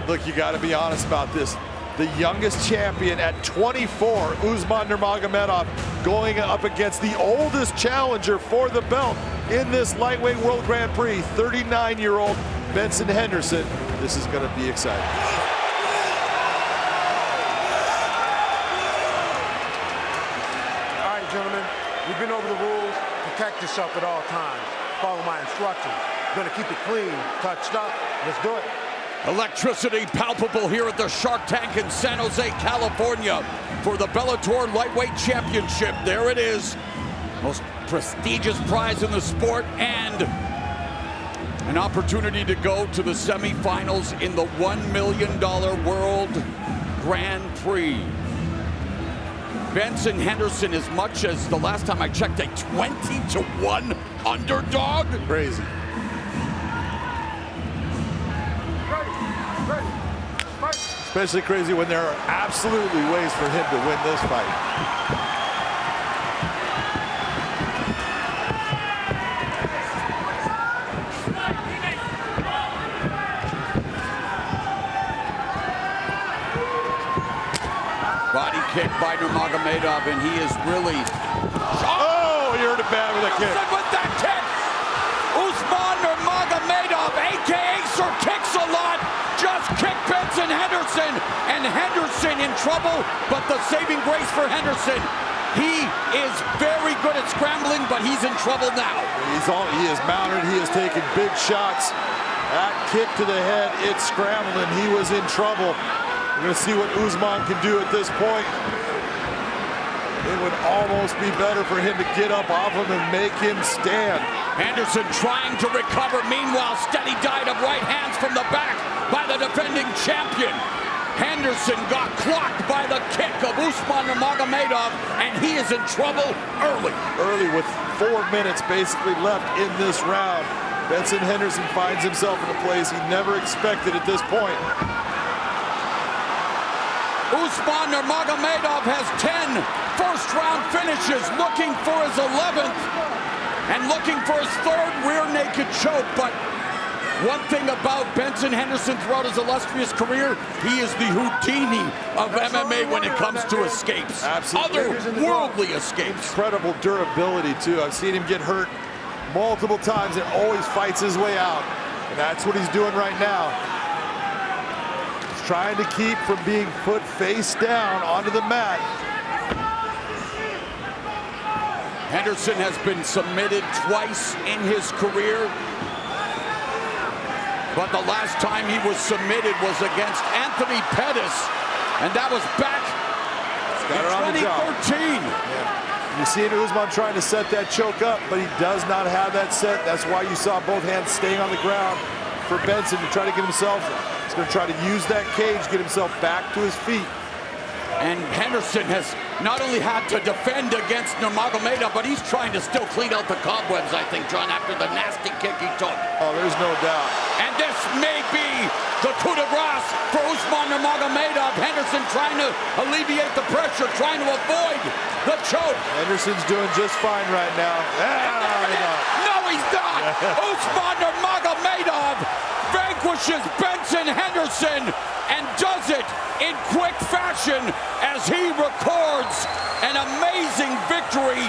Look, you got to be honest about this. The youngest champion at 24, Usman Nurmagomedov, going up against the oldest challenger for the belt in this lightweight World Grand Prix, 39-year-old Benson Henderson. This is going to be exciting. All right, gentlemen, we've been over the rules. Protect yourself at all times. Follow my instructions. Gonna keep it clean, touched up. Let's do it. Electricity palpable here at the Shark Tank in San Jose, California for the Bellator Lightweight Championship. There it is. Most prestigious prize in the sport and an opportunity to go to the semifinals in the $1 million World Grand Prix. Benson Henderson, as much as the last time I checked, a 20-1 underdog. Crazy. Especially crazy when there are absolutely ways for him to win this fight. Body kick by Nurmagomedov, and he is really... Oh, he hurt it bad with a kick. With that kick, Usman Nurmagomedov, a.k.a. Sir Kicks-A-Lot, just kicked Benson Henderson, and Henderson in trouble, but the saving grace for Henderson, he is very good at scrambling, but he's in trouble now. He is mounted, he is taking big shots. That kick to the head, it's scrambling, he was in trouble. We're gonna see what Usman can do at this point. It would almost be better for him to get up off him and make him stand. Henderson trying to recover, meanwhile steady diet of right hands from the back by the defending champion. Henderson got clocked by the kick of Usman Nurmagomedov, and he is in trouble early. Early with 4 minutes basically left in this round. Benson Henderson finds himself in a place he never expected at this point. Usman Nurmagomedov has 10 first-round finishes, looking for his 11th and looking for his third rear naked choke. But one thing about Benson Henderson throughout his illustrious career, he is the Houdini of MMA when it comes to escapes. Absolutely. Otherworldly escapes. Incredible durability, too. I've seen him get hurt multiple times and always fights his way out. And that's what he's doing right now. He's trying to keep from being put face down onto the mat. Henderson has been submitted twice in his career, but the last time he was submitted was against Anthony Pettis, and that was back in 2013. Yeah. You see Usman trying to set that choke up, but he does not have that set. That's why you saw both hands staying on the ground for Benson to try to get himself. He's going to try to use that cage, get himself back to his feet. And Henderson has not only had to defend against Nurmagomedov, but he's trying to still clean out the cobwebs, I think, John, after the nasty kick he took. Oh, there's no doubt. And this may be the coup de grace for Usman Nurmagomedov. Henderson trying to alleviate the pressure, trying to avoid the choke. Henderson's doing just fine right now. No, he's not. Usman Nurmagomedov vanquishes Benson Henderson and does it in quick fashion as he records an amazing victory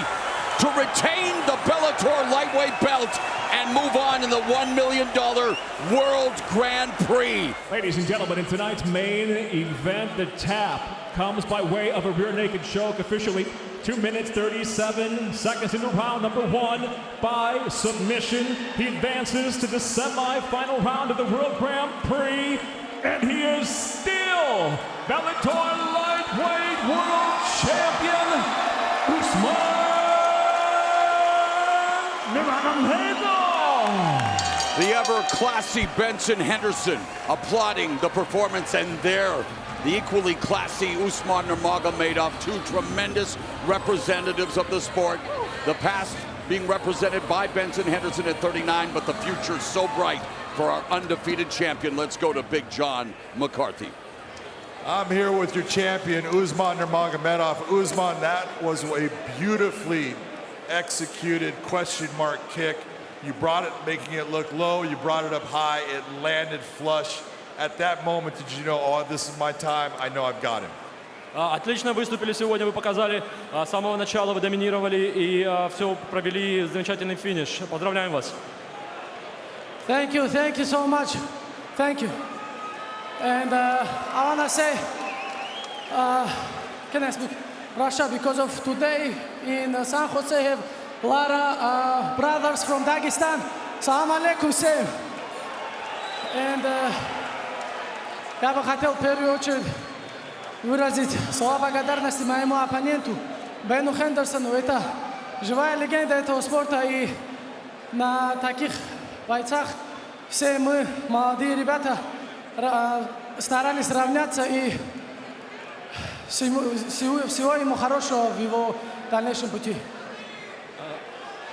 to retain the Bellator lightweight belt and move on in the $1 million World Grand Prix. Ladies and gentlemen, in tonight's main event, the tap comes by way of a rear naked choke, officially 2 minutes 37 seconds into round number 1 by submission. He advances to the semi-final round of the World Grand Prix, and he is still Bellator lightweight world champion, Usman Nurmagomedov. The ever-classy Benson Henderson applauding the performance, and there, the equally classy Usman Nurmagomedov, two tremendous representatives of the sport. The past being represented by Benson Henderson at 39, but the future so bright for our undefeated champion. Let's go to Big John McCarthy. I'm here with your champion, Usman Nurmagomedov. Usman, that was a beautifully executed question mark kick. You brought it, making it look low. You brought it up high. It landed flush. at that moment did you know, oh, this is my time, I know I've got him? Отлично выступили сегодня, вы показали, с самого начала вы доминировали и все провели замечательный финиш. Поздравляем вас. Thank you so much. Thank you. And I want to say, can I speak Russia? Because of today in San Jose have a lot of brothers from Dagestan. Salam alaikum, say. And я бы хотел в первую очередь выразить слова благодарности моему оппоненту Бену Хендерсону. Это живая легенда этого спорта, и на таких бойцах все мы, молодые ребята, старались равняться, и всего ему хорошего в его дальнейшем пути.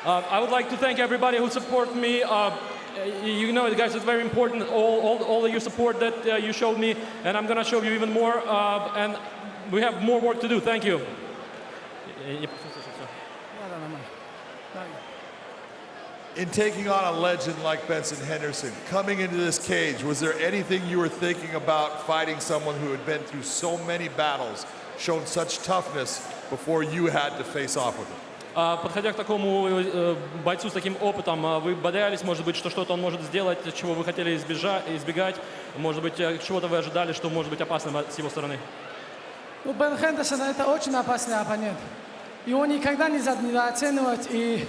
I would like to thank everybody who support me. You know, guys, it's very important, all of your support that you showed me, and I'm going to show you even more, and we have more work to do. Thank you. In taking on a legend like Benson Henderson, coming into this cage, was there anything you were thinking about fighting someone who had been through so many battles, shown such toughness before you had to face off with him? Подходя к такому бойцу с таким опытом, вы боялись, может быть, что что-то он может сделать, чего вы хотели избегать, может быть, чего-то вы ожидали, что может быть опасным с его стороны? Ну, Бен Хендерсон — это очень опасный оппонент. Его никогда нельзя недооценивать, и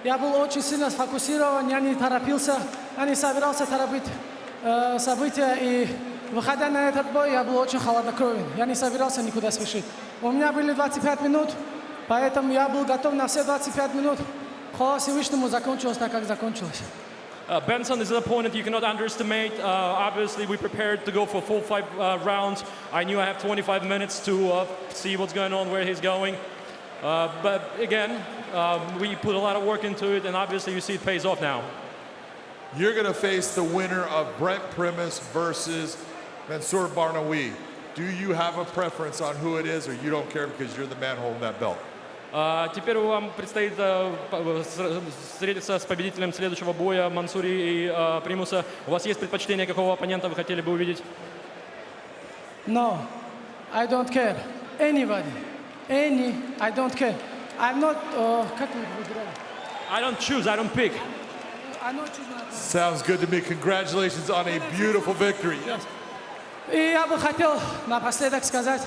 я был очень сильно сфокусирован, я не торопился, я не собирался торопить события, и выходя на этот бой, я был очень холоднокровен, я не собирался никуда спешить. У меня были 25 минут, поэтому я был готов на все 25 минут. Хвала Всевышнему, закончилось так, как закончилось. Benson is an opponent you cannot underestimate. Obviously, we prepared to go for full 5 rounds. I knew I have 25 minutes to see what's going on, where he's going. But again, we put a lot of work into it, and obviously you see it pays off now. You're going to face the winner of Brent Primus versus Mansour Barnaoui. Do you have a preference on who it is, or you don't care because you're the man holding that belt? Теперь вам предстоит встретиться с победителем следующего боя Мансури и Примуса. У вас есть предпочтение, какого оппонента вы хотели бы увидеть? No, I don't care. Anybody. I don't care. I'm not... I don't choose, I don't pick. I don't choose. Sounds good to me. Congratulations on a beautiful victory. Yes. И я бы хотел напоследок сказать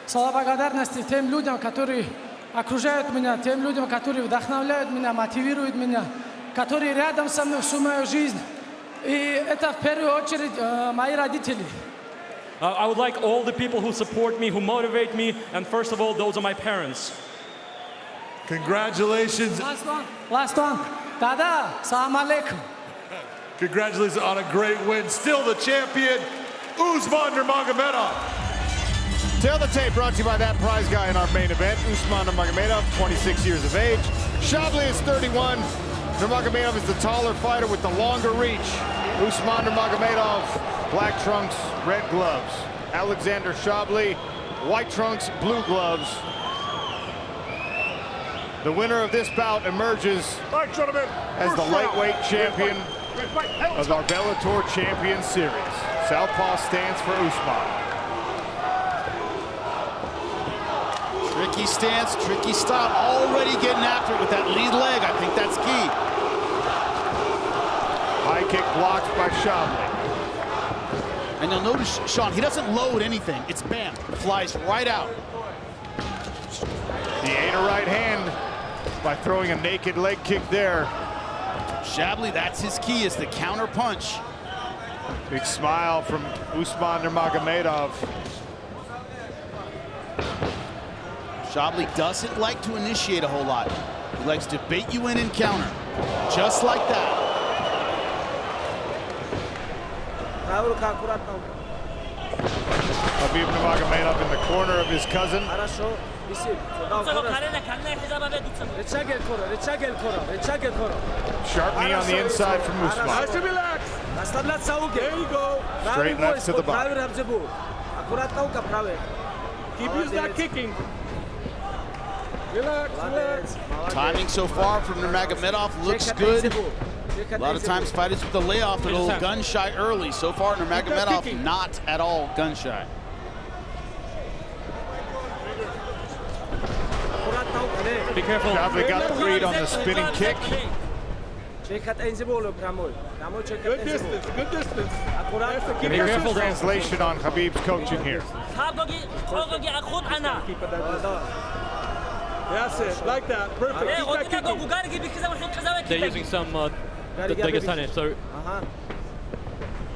слова благодарности тем людям, которые окружают меня, тем людям, которые вдохновляют меня, мотивируют меня, которые рядом со мной всю мою жизнь. И это в первую очередь мои родители. I would like all the people who support me, who motivate me, and first of all, those are my parents. Congratulations. Last one. Dada, salam alaikum. Congratulations on a great win. Still the champion, Usman Nurmagomedov. Tail the tape brought to you by that prize guy in our main event, Usman Nurmagomedov, 26 years of age. Shabliy is 31. Nurmagomedov is the taller fighter with the longer reach. Usman Nurmagomedov, black trunks, red gloves. Alexandr Shabliy, white trunks, blue gloves. The winner of this bout emerges as the lightweight champion of our Bellator Champion Series. Southpaw stands for Usman. Tricky stance, tricky style, already getting after it with that lead leg. I think that's key. High kick blocked by Shabliy. And you'll notice, Sean, he doesn't load anything. It's bam, flies right out. He ate a right hand by throwing a naked leg kick there. Shabliy, that's his key, is the counter punch. Big smile from Usman Nurmagomedov. Shabliy doesn't like to initiate a whole lot. He likes to bait you in and counter, just like that. Khabib Nurmagomedov in the corner of his cousin. Sharp knee on the inside from Usman. Straight left to the body. Keep using that kicking. Relax. Timing so far from Nurmagomedov looks good. A lot of times fighters with the layoff, they're a little gun shy early. So far, Nurmagomedov not at all gun shy. Be careful. Shabliy got the read on the spinning kick. Good distance, good distance. Here's some translation on Khabib's coaching here. That's it, like that. Perfect. Keep that kicking. They're using some Dagestani, so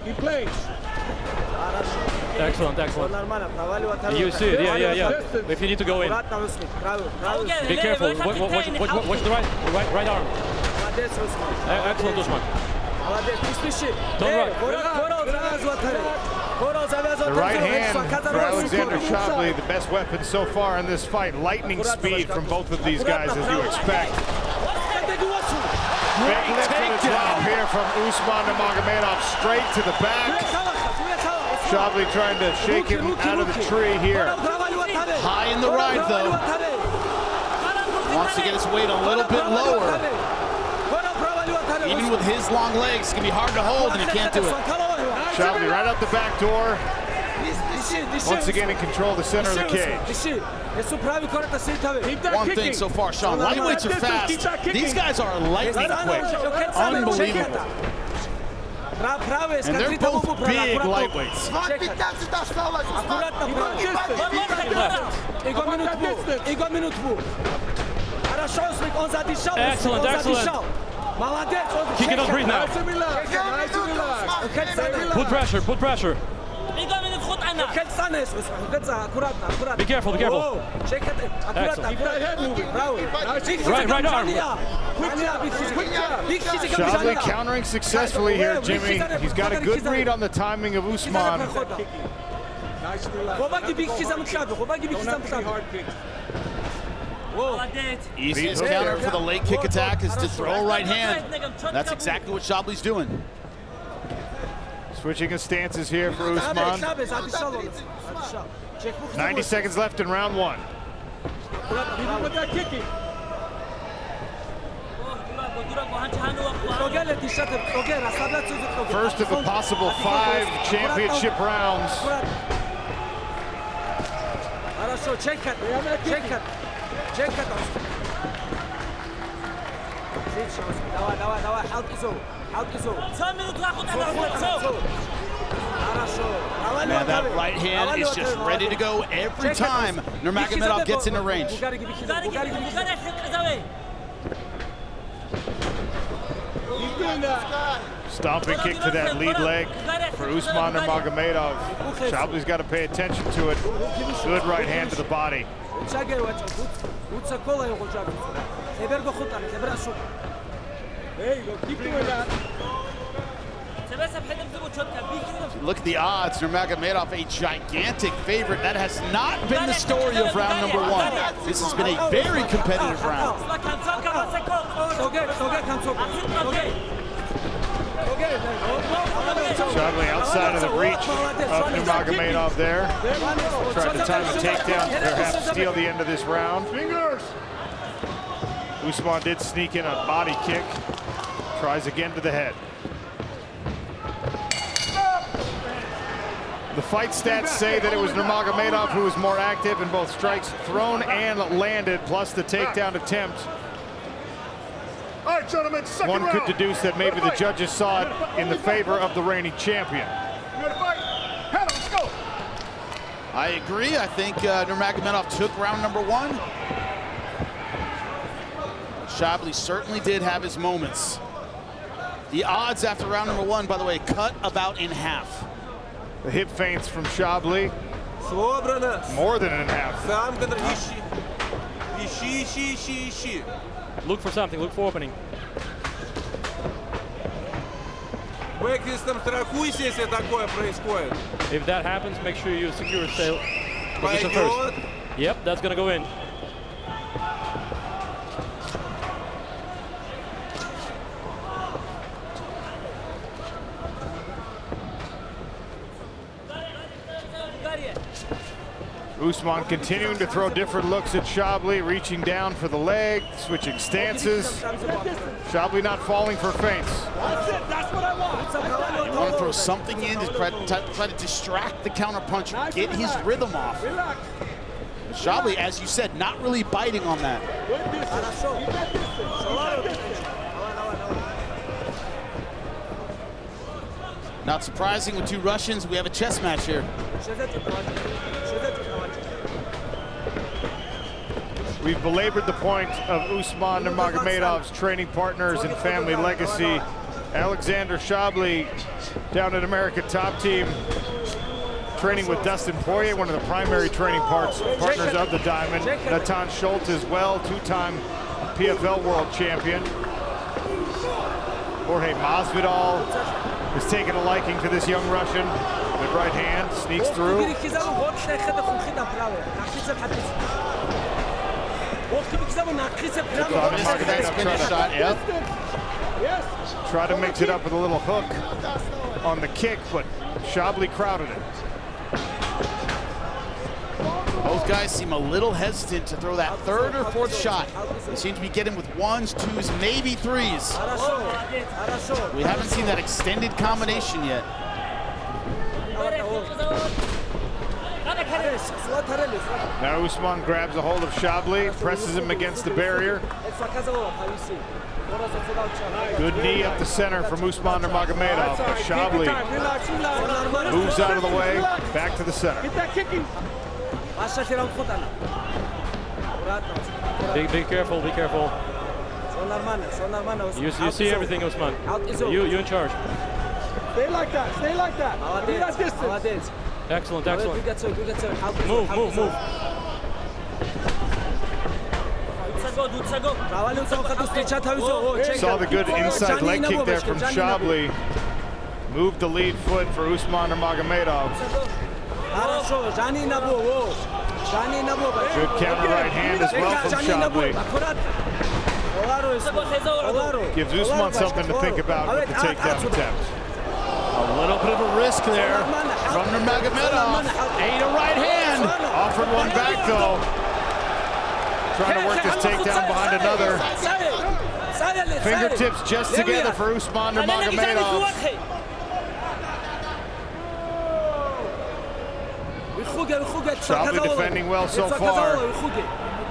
Keep playing. excellent, excellent. You see it, yeah. If you need to go in. Be careful, watch the right arm. Excellent, Usman. Don't run. The right hand for Alexandr Shabliy, the best weapon so far in this fight. Lightning speed from both of these guys, as you expect. Big lift to the top here from Usman Nurmagomedov, straight to the back. Shabliy trying to shake him out of the tree here. High in the ride, though. Wants to get his weight a little bit lower. Even with his long legs, it's going to be hard to hold, and he can't do it. Shabliy right out the back door. Once again in control of the center of the cage. One thing so far, Sean, lightweights are fast. These guys are lightning quick. Unbelievable. And they're both big lightweights. Excellent, excellent. He cannot breathe now. Put pressure, put pressure. Be careful, be careful. Excellent. Right arm. Shabliy countering successfully here, Jimmy. He's got a good read on the timing of Usman. Easiest counter for the late kick attack is to throw a right hand. That's exactly what Shabliy's doing. Switching his stances here for Usman. 90 seconds left in round one. First of a possible 5 championship rounds. Man, that right hand is just ready to go every time Nurmagomedov gets into range. Stomping kick to that lead leg for Usman Nurmagomedov. Shabli's got to pay attention to it. Good right hand to the body. There you go, keep doing that. Look at the odds. Nurmagomedov, a gigantic favorite. That has not been the story of round number one. This has been a very competitive round. Shabliy outside of the reach of Nurmagomedov there. Tried to time the takedown, perhaps steal the end of this round. Usman did sneak in a body kick. Tries again to the head. The fight stats say that it was Nurmagomedov who was more active in both strikes thrown and landed, plus the takedown attempt. All right, gentlemen, One could deduce that maybe the judges saw it in the favor of the reigning champion. Let's go. I agree. I think Nurmagomedov took round number one. Shabliy certainly did have his moments. The odds after round number one, by the way, cut about in half. The hip feints from Shabliy, more than in half. Look for something, look for opening. If that happens, make sure you secure sail position first. Yep, that's gonna go in. Usman continuing to throw different looks at Shabliy, reaching down for the leg, switching stances. Shabliy not falling for feints. That's what I want. You want to throw something in to try to distract the counterpuncher, get his rhythm off. Shabliy, as you said, not really biting on that. Not surprising with two Russians, we have a chess match here. We've belabored the point of Usman Nurmagomedov's training partners and family legacy. Alexandr Shabliy down at American Top Team, training with Dustin Poirier, one of the primary training partners of the Diamond. Natan Schultz as well, two-time PFL world champion. Jorge Masvidal is taking a liking to this young Russian. With right hand, sneaks through. Try to mix it up with a little hook on the kick, but Shabliy crowded it. Both guys seem a little hesitant to throw that third or fourth shot. They seem to be getting with ones, twos, maybe threes. We haven't seen that extended combination yet. Now Usman grabs a hold of Shabliy, presses him against the barrier. Good knee up the center from Usman Nurmagomedov. But Shabliy moves out of the way, back to the center. Be careful, be careful. You see everything, Usman. You in charge. Stay like that, stay like that. Be that distance. Excellent, excellent. Move, move, move. Saw the good inside leg kick there from Shabliy. Moved the lead foot for Usman Nurmagomedov. Good counter right hand as well from Shabliy. Gives Usman something to think about with the takedown attempt. A little bit of a risk there from Nurmagomedov. Ate a right hand. Offered one back though. Trying to work this takedown behind another. Fingertips just together for Usman Nurmagomedov. Shabliy defending well so far.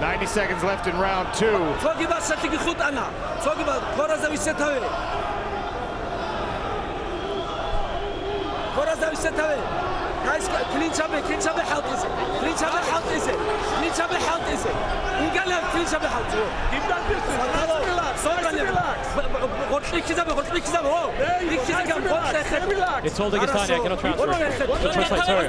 90 seconds left in round two. It's holding his time, I cannot transfer. Translate, sorry.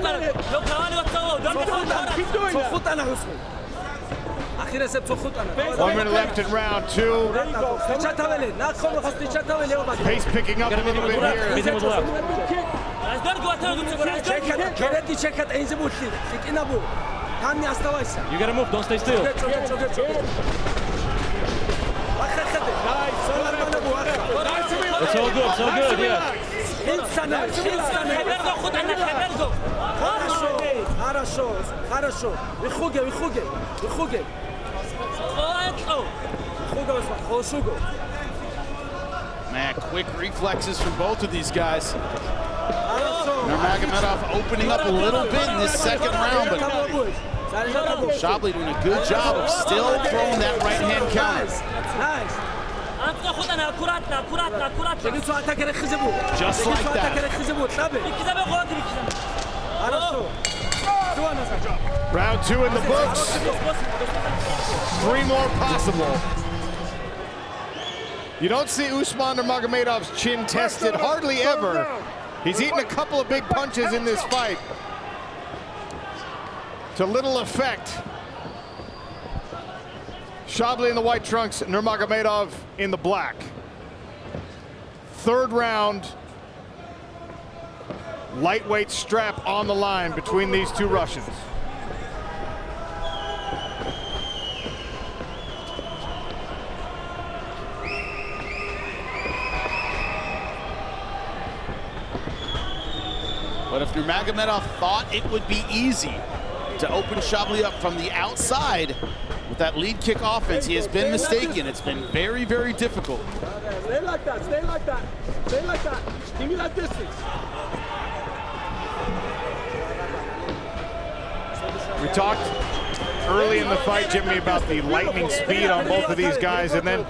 it. 1 minute left in round two. Pace picking up a little bit here. You gotta move, don't stay still. It's all good, it's all good, yeah. Man, quick reflexes from both of these guys. Nurmagomedov opening up a little bit in this second round, but Shabliy doing a good job of still throwing that right hand counter. Just like that. Round two in the books. 3 more possible. You don't see Usman Nurmagomedov's chin tested hardly ever. He's eaten a couple of big punches in this fight. To little effect. Shabliy in the white trunks, Nurmagomedov in the black. Third round. Lightweight strap on the line between these two Russians. But if Nurmagomedov thought it would be easy, to open Shabliy up from the outside with that lead kick offense. He has been mistaken. It's been very, very difficult. Stay like that, stay like that, stay like that. Give me that distance. We talked early in the fight, Jimmy, about the lightning speed on both of these guys, and then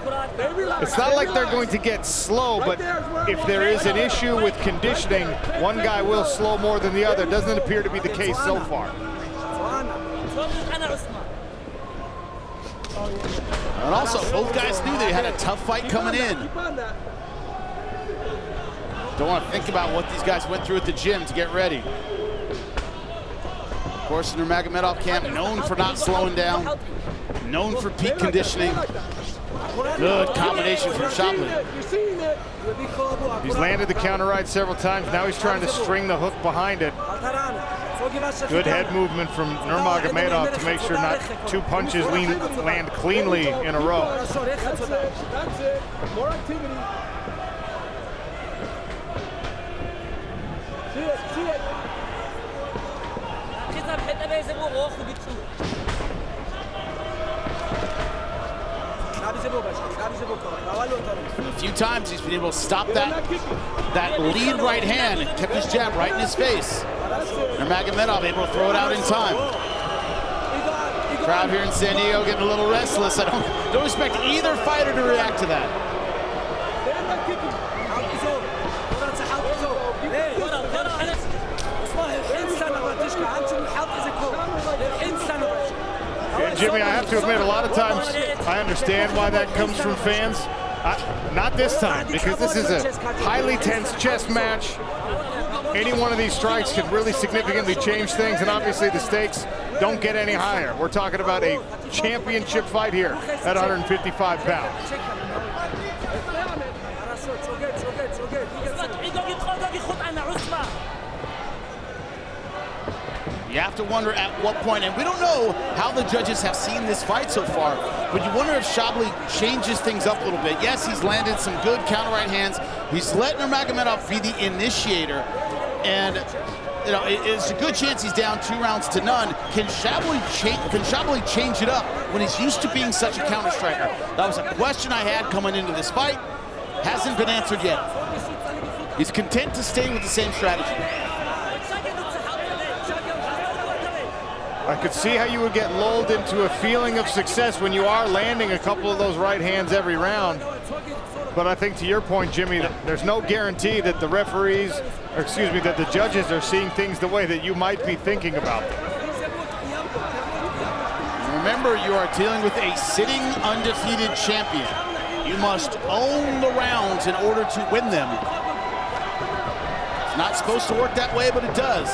it's not like they're going to get slow, but if there is an issue with conditioning, one guy will slow more than the other. Doesn't appear to be the case so far. And also, both guys knew they had a tough fight coming in. Don't want to think about what these guys went through at the gym to get ready. Of course, Nurmagomedov camp, known for not slowing down, known for peak conditioning. Good combination from Shabliy. He's landed the counter right several times. Now he's trying to string the hook behind it. Good head movement from Nurmagomedov to make sure not two punches land cleanly in a row. That's it. More activity. See it. A few times he's been able to stop that lead right hand and kept his jab right in his face. Nurmagomedov able to throw it out in time. Crowd here in San Diego getting a little restless. I don't expect either fighter to react to that. Yeah, Jimmy, I have to admit, a lot of times I understand why that comes from fans. Not this time, because this is a highly tense chess match. Any one of these strikes can really significantly change things, and obviously the stakes don't get any higher. We're talking about a championship fight here at 155 pounds. You have to wonder at what point, and we don't know how the judges have seen this fight so far, but you wonder if Shabliy changes things up a little bit. Yes, he's landed some good counter right hands. He's let Nurmagomedov be the initiator, and you know, it's a good chance he's down 2 rounds to none. Can Shabliy change it up when he's used to being such a counter striker? That was a question I had coming into this fight. Hasn't been answered yet. He's content to stay with the same strategy. I could see how you would get lulled into a feeling of success when you are landing a couple of those right hands every round. But I think to your point, Jimmy, that there's no guarantee that the referees, or excuse me, that the judges are seeing things the way that you might be thinking about them. Remember, you are dealing with a sitting undefeated champion. You must own the rounds in order to win them. It's not supposed to work that way, but it does.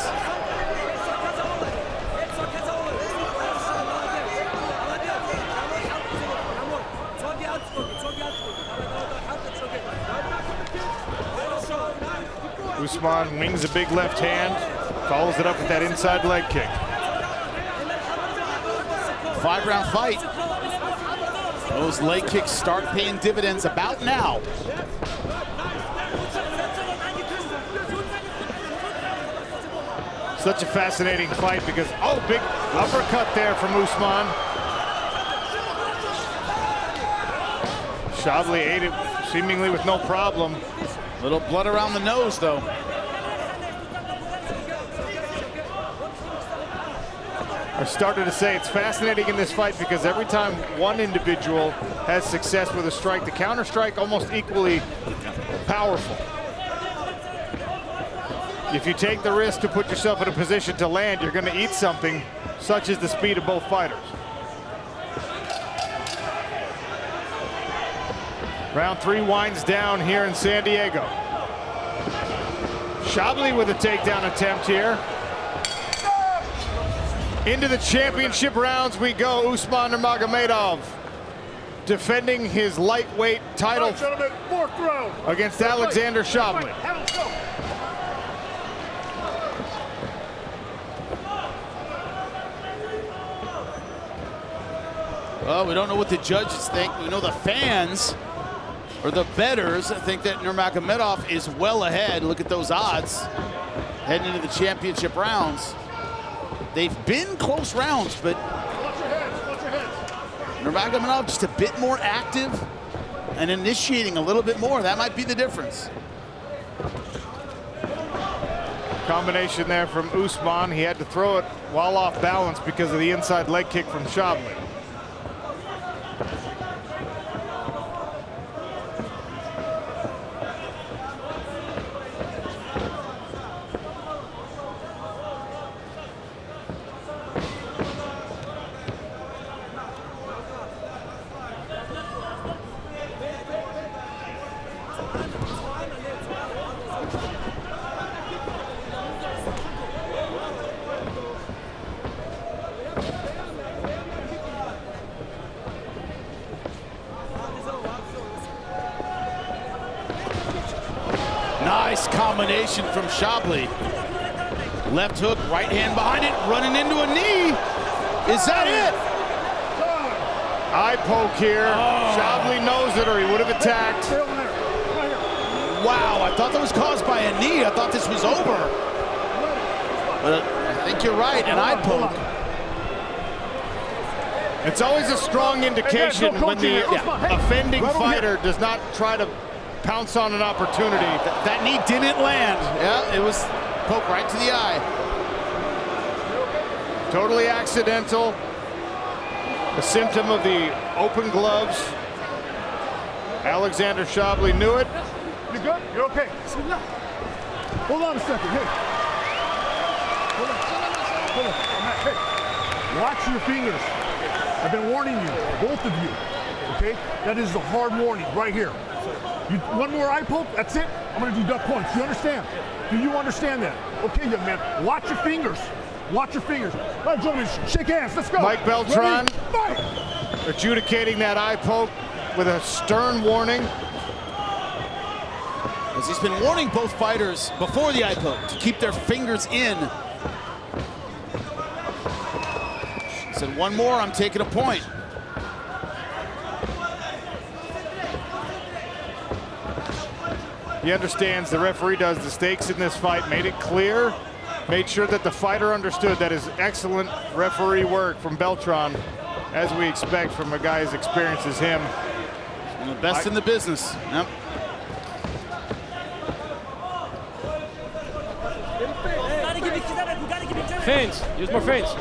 Usman wings a big left hand, follows it up with that inside leg kick. 5-round fight. Those leg kicks start paying dividends about now. Such a fascinating fight because, oh, big uppercut there from Usman. Shabliy ate it seemingly with no problem. Little blood around the nose, though. I started to say it's fascinating in this fight because every time one individual has success with a strike, the counter strike almost equally powerful. If you take the risk to put yourself in a position to land, you're going to eat something, such as the speed of both fighters. Round 3 winds down here in San Diego. Shabliy with a takedown attempt here. Into the championship rounds we go. Usman Nurmagomedov defending his lightweight title against Alexandr Shabliy. Well, we don't know what the judges think. We know the fans, or the bettors, think that Nurmagomedov is well ahead. Look at those odds heading into the championship rounds. They've been close rounds, but Nurmagomedov just a bit more active and initiating a little bit more. That might be the difference. Combination there from Usman. He had to throw it while off balance because of the inside leg kick from Shabliy. Nice combination from Shabliy. Left hook, right hand behind it, running into a knee. Is that it? Eye poke here. Shabliy knows it or he would have attacked. Wow, I thought that was caused by a knee. I thought this was over. But I think you're right, an eye poke. It's always a strong indication when the offending fighter does not try to pounce on an opportunity. That knee didn't land. Yeah, it was poke right to the eye. Totally accidental. A symptom of the open gloves. Alexandr Shabliy knew it. You good? You're okay. Hold on a second. Hey. Hold on. Hey. Watch your fingers. I've been warning you, both of you. Okay? That is a hard warning right here. One more eye poke, that's it. I'm gonna do duck points. You understand? Do you understand that? Okay, young man. Watch your fingers. Watch your fingers. All right, gentlemen, shake hands. Let's go. Mike Beltran adjudicating that eye poke with a stern warning. As he's been warning both fighters before the eye poke to keep their fingers in. He said, one more, I'm taking a point. He understands, the referee does, the stakes in this fight, made it clear, made sure that the fighter understood. That is excellent referee work from Beltran, as we expect from a guy as experienced as him. One of the best in the business. Yep. Feints. Use more feints.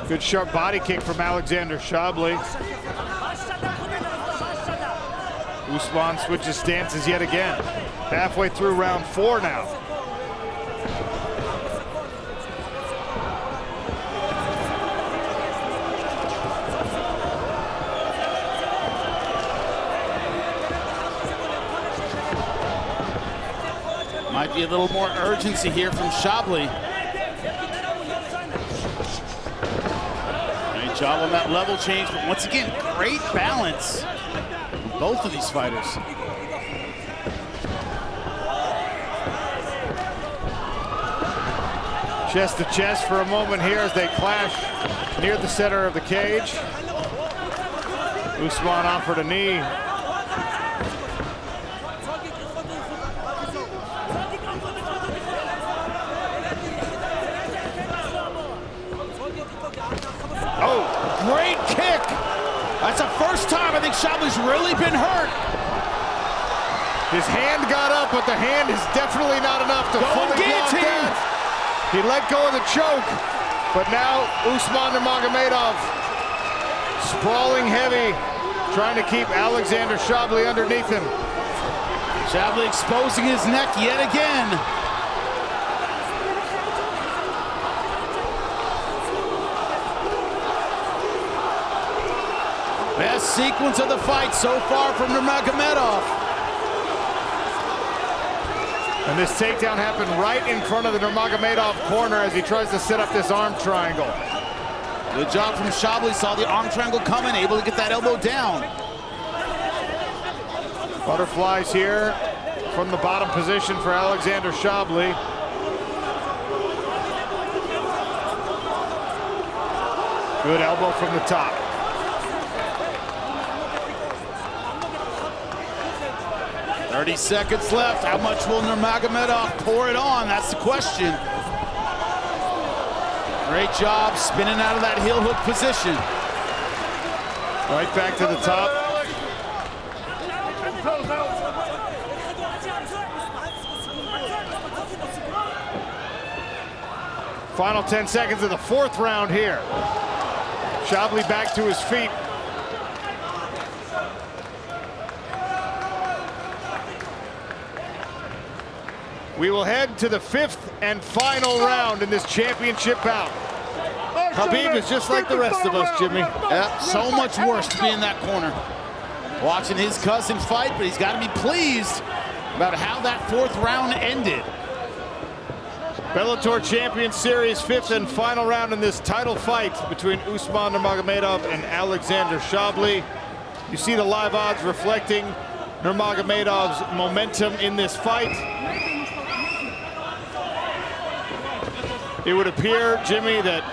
Good sharp body kick from Alexandr Shabliy. Usman switches stances yet again. Halfway through round 4 now. Might be a little more urgency here from Shabliy. Great job on that level change, but once again, great balance from both of these fighters. Chest to chest for a moment here as they clash near the center of the cage. Usman offered a knee. Oh, great kick. That's the first time I think Shabliy's really been hurt. His hand got up, but the hand is definitely not enough to fully block that. He let go of the choke, but now Usman Nurmagomedov sprawling heavy, trying to keep Alexandr Shabliy underneath him. Shabliy exposing his neck yet again. Best sequence of the fight so far from Nurmagomedov. And this takedown happened right in front of the Nurmagomedov corner as he tries to set up this arm triangle. Good job from Shabliy, saw the arm triangle coming, able to get that elbow down. Butterflies here from the bottom position for Alexandr Shabliy. Good elbow from the top. "30 seconds left. How much will Nurmagomedov pour it on? That's the question. Great job spinning out of that heel hook position. Right back to the top. Final 10 seconds of the 4th round here. Shabliy back to his feet. We will head to the 5th and final round in this championship bout. Khabib is just like the rest of us, Jimmy. Yeah, so much worse to be in that corner. Watching his cousin fight, but he's got to be pleased about how that 4th round ended. Bellator Champions Series 5th and final round in this title fight between Usman Nurmagomedov and Alexandr Shabliy. You see the live odds reflecting Nurmagomedov's momentum in this fight. It would appear, Jimmy, that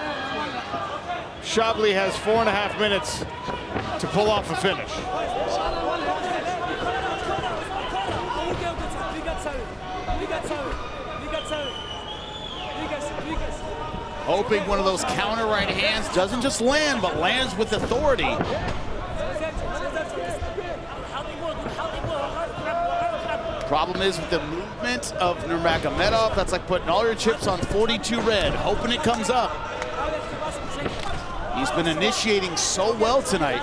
Shabliy has 4.5 minutes to pull off a finish. Hoping one of those counter right hands doesn't just land, but lands with authority. Problem is with the movement of Nurmagomedov, that's like putting all your chips on 42 red, hoping it comes up. He's been initiating so well tonight.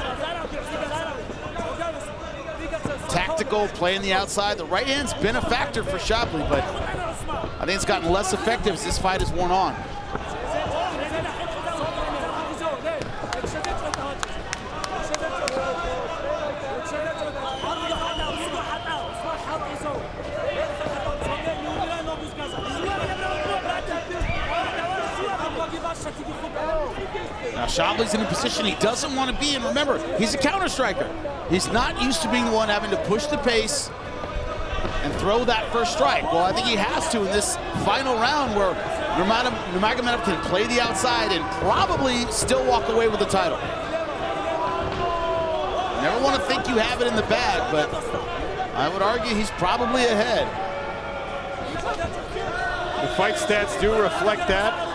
Tactical, playing the outside. The right hand's been a factor for Shabliy, but I think it's gotten less effective as this fight has worn on. Now Shabliy's in a position he doesn't want to be in. Remember, he's a counter striker. He's not used to being the one having to push the pace and throw that first strike. Well, I think he has to in this final round where Nurmagomedov can play the outside and probably still walk away with the title. You never want to think you have it in the bag, but I would argue he's probably ahead. The fight stats do reflect that.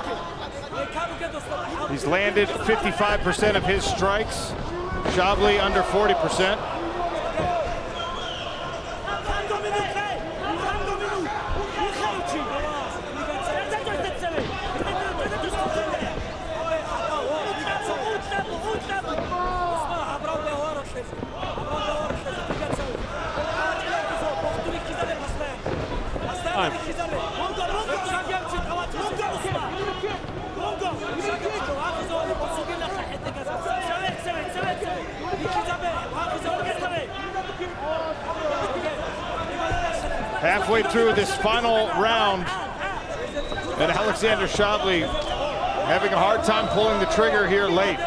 He's landed 55% of his strikes. Shabliy under 40%. Halfway through this final round, and Alexandr Shabliy having a hard time pulling the trigger here late.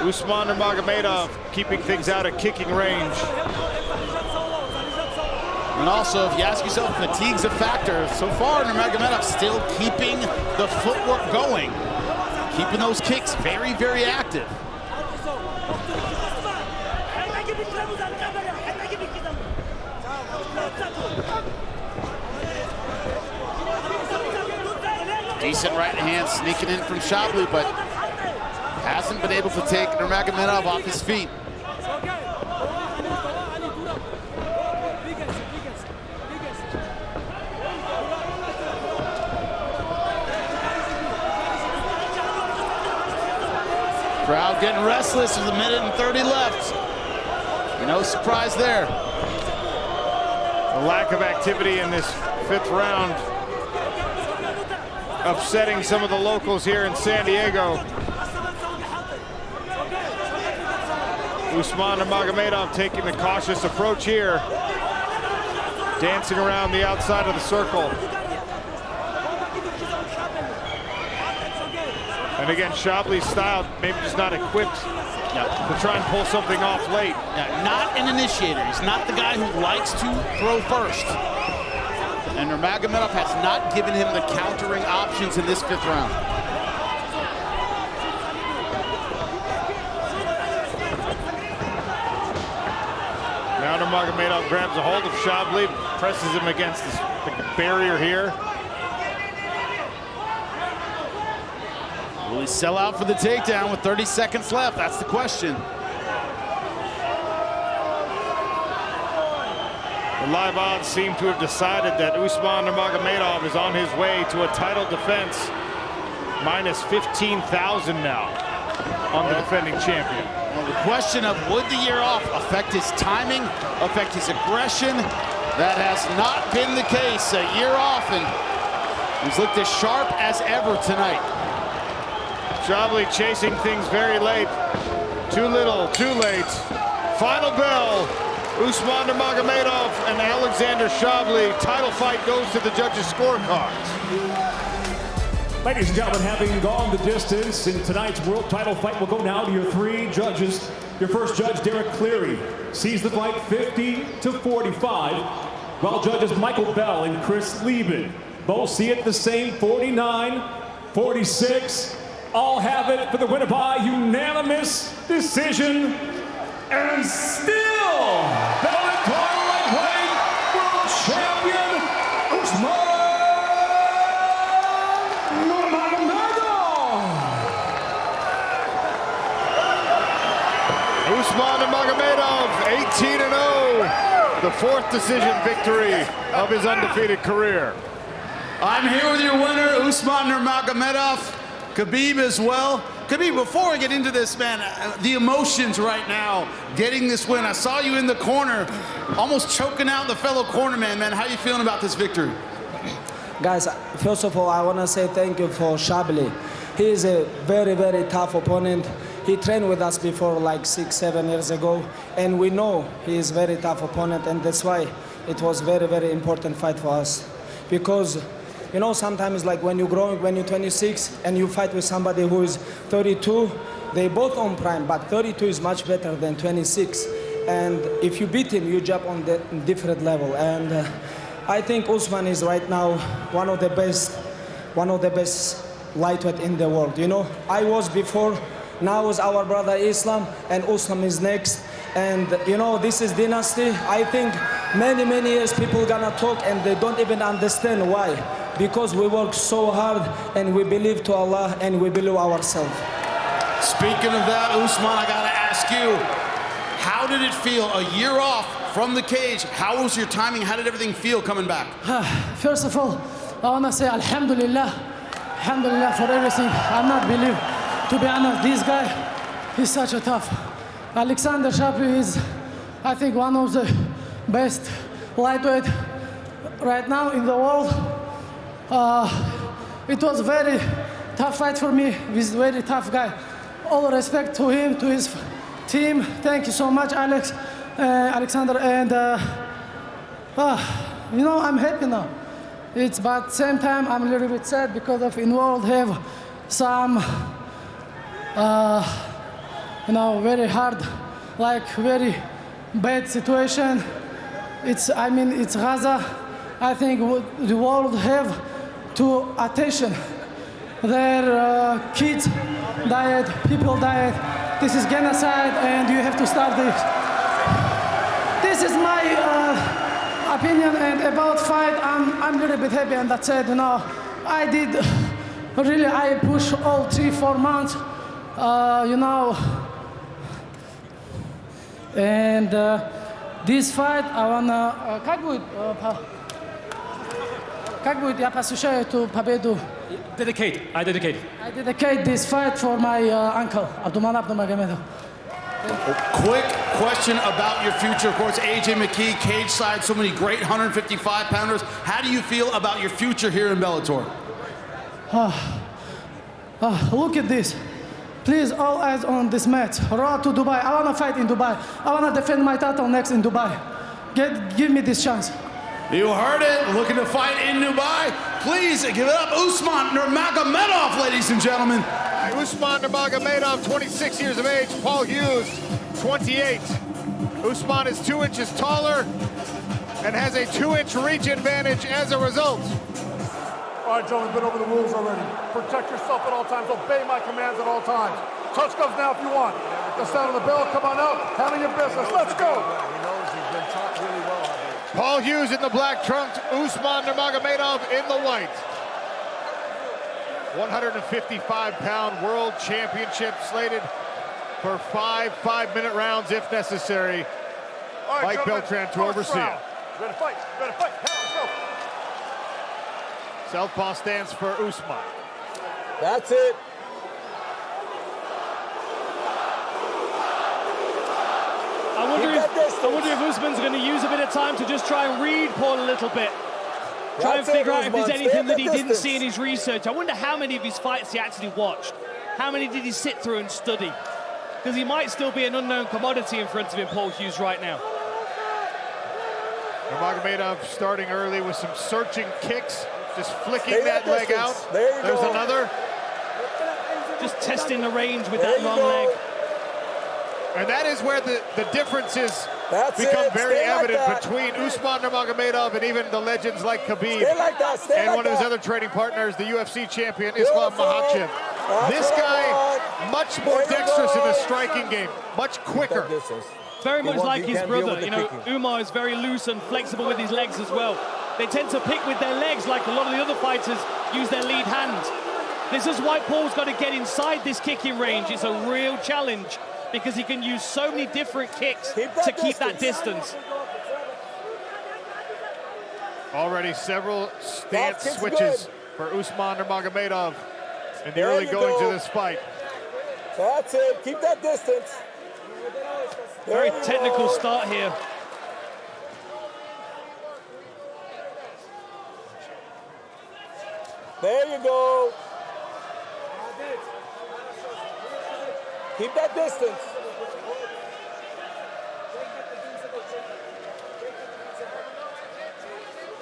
Usman Nurmagomedov keeping things out of kicking range. And also, if you ask yourself, fatigue's a factor. So far, Nurmagomedov still keeping the footwork going, keeping those kicks very, very active. Decent right hand sneaking in from Shabliy, but hasn't been able to take Nurmagomedov off his feet. Crowd getting restless with 1:30 left. No surprise there. The lack of activity in this 5th round upsetting some of the locals here in San Diego. Usman Nurmagomedov taking the cautious approach here, dancing around the outside of the circle. And again, Shabliy's style maybe just not equipped to try and pull something off late. Not an initiator. He's not the guy who likes to throw first. And Nurmagomedov has not given him the countering options in this 5th round. Nurmagomedov grabs a hold of Shabliy, presses him against the barrier here. Will he sell out for the takedown with 30 seconds left? That's the question. The live odds seem to have decided that Usman Nurmagomedov is on his way to a title defense. Minus 15,000 now on the defending champion. Well, the question of would the year off affect his timing, affect his aggression? That has not been the case. A year off, and he's looked as sharp as ever tonight. Shabliy chasing things very late. Too little, too late. Final bell. Usman Nurmagomedov and Alexandr Shabliy. Title fight goes to the judges' scorecards. Ladies and gentlemen, having gone the distance in tonight's world title fight, we'll go now to your three judges. Your first judge, Derek Cleary, sees the fight 50-45, while judges Michael Bell and Chris Lieben both see it the same 49-46. All have it for the winner by unanimous decision. And still, Bellator lightweight world champion, Usman Nurmagomedov. Usman Nurmagomedov, 18-0. The fourth decision victory of his undefeated career. I'm here with your winner, Usman Nurmagomedov. Khabib as well. Khabib, before we get into this, man, the emotions right now, getting this win. I saw you in the corner, almost choking out the fellow cornerman, man. How are you feeling about this victory? Guys, first of all, I want to say thank you for Shabliy. He is a very, very tough opponent. He trained with us before like 6-7 years ago, and we know he is a very tough opponent, and that's why it was very, very important fight for us. Because you know, sometimes like when you're growing, when you're 26 and you fight with somebody who is 32, they both on prime, but 32 is much better than 26. And if you beat him, you jump on the different level. And I think Usman is right now one of the best lightweight in the world. You know, I was before, now is our brother Islam, and Usman is next. And you know, this is dynasty. I think many years people gonna talk and they don't even understand why. Because we work so hard and we believe to Allah and we believe ourselves. Speaking of that, Usman, I gotta ask you, how did it feel a year off from the cage? How was your timing? How did everything feel coming back? First of all, I wanna say Alhamdulillah for everything. I'm not believe, to be honest, this guy, he's such a tough. Alexandr Shabliy is, I think, one of the best lightweight right now in the world. It was a very tough fight for me. He's a very tough guy. All respect to him, to his team. Thank you so much, Alexander. And you know, I'm happy now. But at the same time, I'm a little bit sad because of in world have some, you know, very hard, like very bad situation. It's Gaza. I think the world have to attention. Their kids died, people died. This is genocide, and you have to stop this. This is my opinion, and about fight, I'm a little bit happy, and that's it. You know, I pushed all 3-4 months, you know, and this fight, I wanna. Как будет? Я посвящаю эту победу. I dedicate. I dedicate this fight for my uncle, Abdulmanap Nurmagomedov. Quick question about your future. Of course, AJ McKee, cage side, so many great 155-pounders. How do you feel about your future here in Bellator? Look at this. Please, all eyes on this match. Raw to Dubai. I want to fight in Dubai. I want to defend my title next in Dubai. Give me this chance. You heard it. Looking to fight in Dubai. Please give it up, Usman Nurmagomedov, ladies and gentlemen. Usman Nurmagomedov, 26 years of age. Paul Hughes, 28. Usman is 2 inches taller and has a 2-inch reach advantage as a result. All right, Joe, we've been over the rules already. Protect yourself at all times. Obey my commands at all times. Touch gloves now if you want. The sound of the bell, come on out. Handle your business. Let's go. He knows he's been Paul Hughes in the black trunks, Usman Nurmagomedov in the white. 155-pound world championship slated for 5 minute rounds if necessary. All right, Mike Beltran to oversee it. Ready to fight, ready to fight. Let's go. Southpaw stance for Usman. That's it. I wonder if Usman's going to use a bit of time to just try and read Paul a little bit. Try and figure out if there's anything that he didn't see in his research. I wonder how many of his fights he actually watched. How many did he sit through and study? Because he might still be an unknown commodity in front of him, Paul Hughes, right now. Nurmagomedov starting early with some searching kicks, just flicking that leg out. There's another. Just testing the range with that long leg. And that is where the differences become very evident between Usman Nurmagomedov and even the legends like Khabib and one of his other training partners, the UFC champion, Islam Makhachev. This guy, much more dexterous in the striking game, much quicker. Very much like his brother. You know, Umar is very loose and flexible with his legs as well. They tend to pick with their legs like a lot of the other fighters use their lead hand. This is why Paul's got to get inside this kicking range. It's a real challenge because he can use so many different kicks to keep that distance. Already several stance switches for Usman Nurmagomedov in the early goings of this fight. That's it. Keep that distance. Very technical start here. There you go. Keep that distance.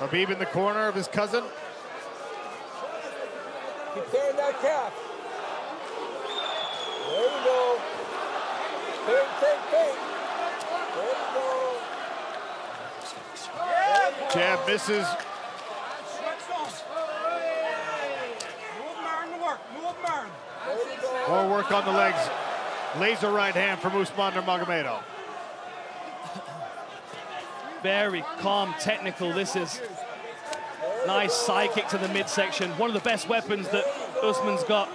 Khabib in the corner of his cousin. Keep tearing that calf. There you go. Take. There you go. Jab misses. More work on the legs. Laser right hand from Usman Nurmagomedov. Very calm, technical. This is nice side kick to the midsection. One of the best weapons that Usman's got.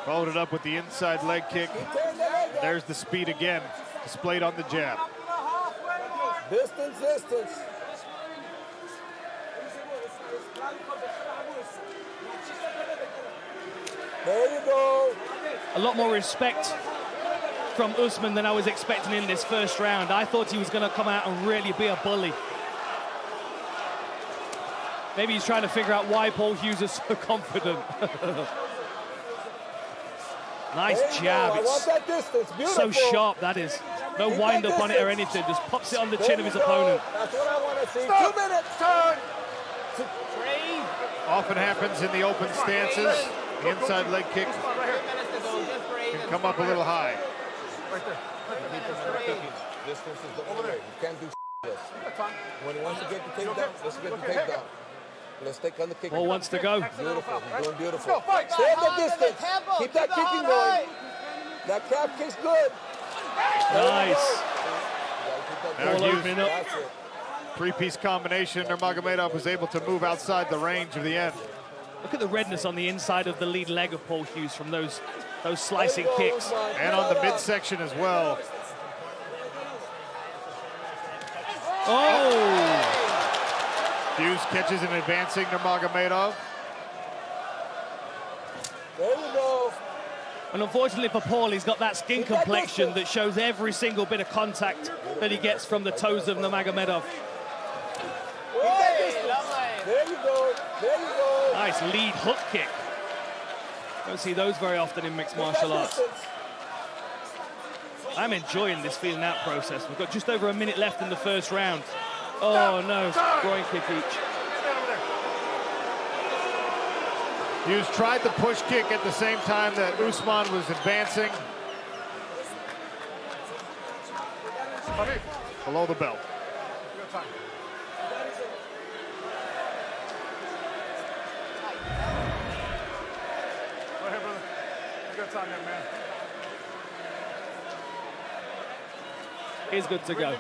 Followed it up with the inside leg kick. There's the speed again, displayed on the jab. Distance. There you go. A lot more respect from Usman than I was expecting in this first round. I thought he was going to come out and really be a bully. Maybe he's trying to figure out why Paul Hughes is so confident. Nice jab. I want that distance. So Beautiful. sharp, that is. No wind up on it or anything. Just pops it on the chin of his opponent. That's what I want to see. 2 minutes. Turn. Often happens in the open stances. The inside leg kick can come up a little high. Right there. Distance is the only way. You can't do this. When he wants to get the takedown, let's get the takedown. Let's take on the kick. Paul wants to go. Beautiful. He's doing beautiful. Stay at the distance. Keep that kicking going. That calf kick's good. Nice. Now opening up. That's it. Three-piece combination. Nurmagomedov was able to move outside the range of the end. Look at the redness on the inside of the lead leg of Paul Hughes from those slicing kicks. And on the midsection as well. Oh! Hughes catches an advancing Nurmagomedov. There you go. And unfortunately for Paul, he's got that skin complexion that shows every single bit of contact that he gets from the toes of Nurmagomedov. There you go. There you go. Nice lead hook kick. Don't see those very often in mixed martial arts. I'm enjoying this feeling out process. We've got just over a minute left in the first round. Oh no, groin kick each. Hughes tried the push kick at the same time that Usman was advancing. Below the belt. Right here, brother. Good time there, man. He's good to go.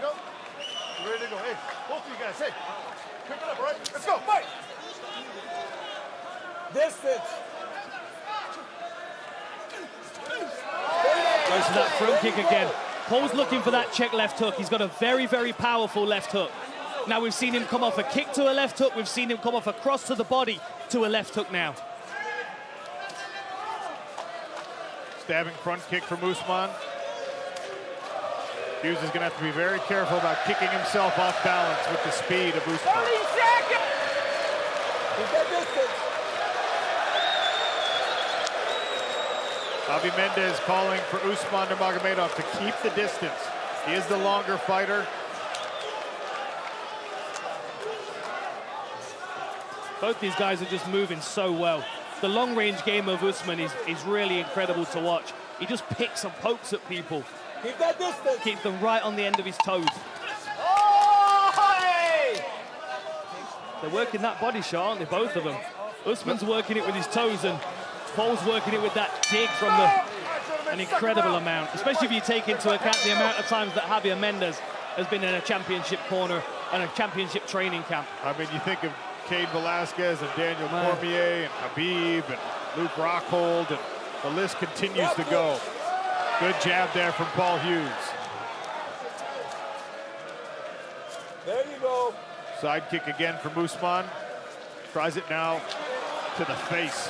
You ready to go? Hey, both of you guys, hey. Pick it up, all right? Let's go, fight! Distance. Goes for that front kick again. Paul's looking for that check left hook. He's got a very, very powerful left hook. Now we've seen him come off a kick to a left hook. We've seen him come off a cross to the body to a left hook now. Stabbing front kick from Usman. Hughes is going to have to be very careful about kicking himself off balance with the speed of Usman. 30 seconds. Keep that distance. Javi Mendez calling for Usman Nurmagomedov to keep the distance. He is the longer fighter. Both these guys are just moving so well. The long-range game of Usman is really incredible to watch. He just picks and pokes at people. Keep that distance. Keeps them right on the end of his toes. Oh, hey! They're working that body shot, aren't they, both of them? Usman's working it with his toes, and Paul's working it with that dig from an incredible amount, especially if you take into account the amount of times that Javier Mendez has been in a championship corner and a championship training camp. I mean, you think of Cain Velasquez and Daniel Cormier and Habib and Luke Rockhold, and the list continues to go. Good jab there from Paul Hughes. There you go. Side kick again from Usman. Tries it now to the face.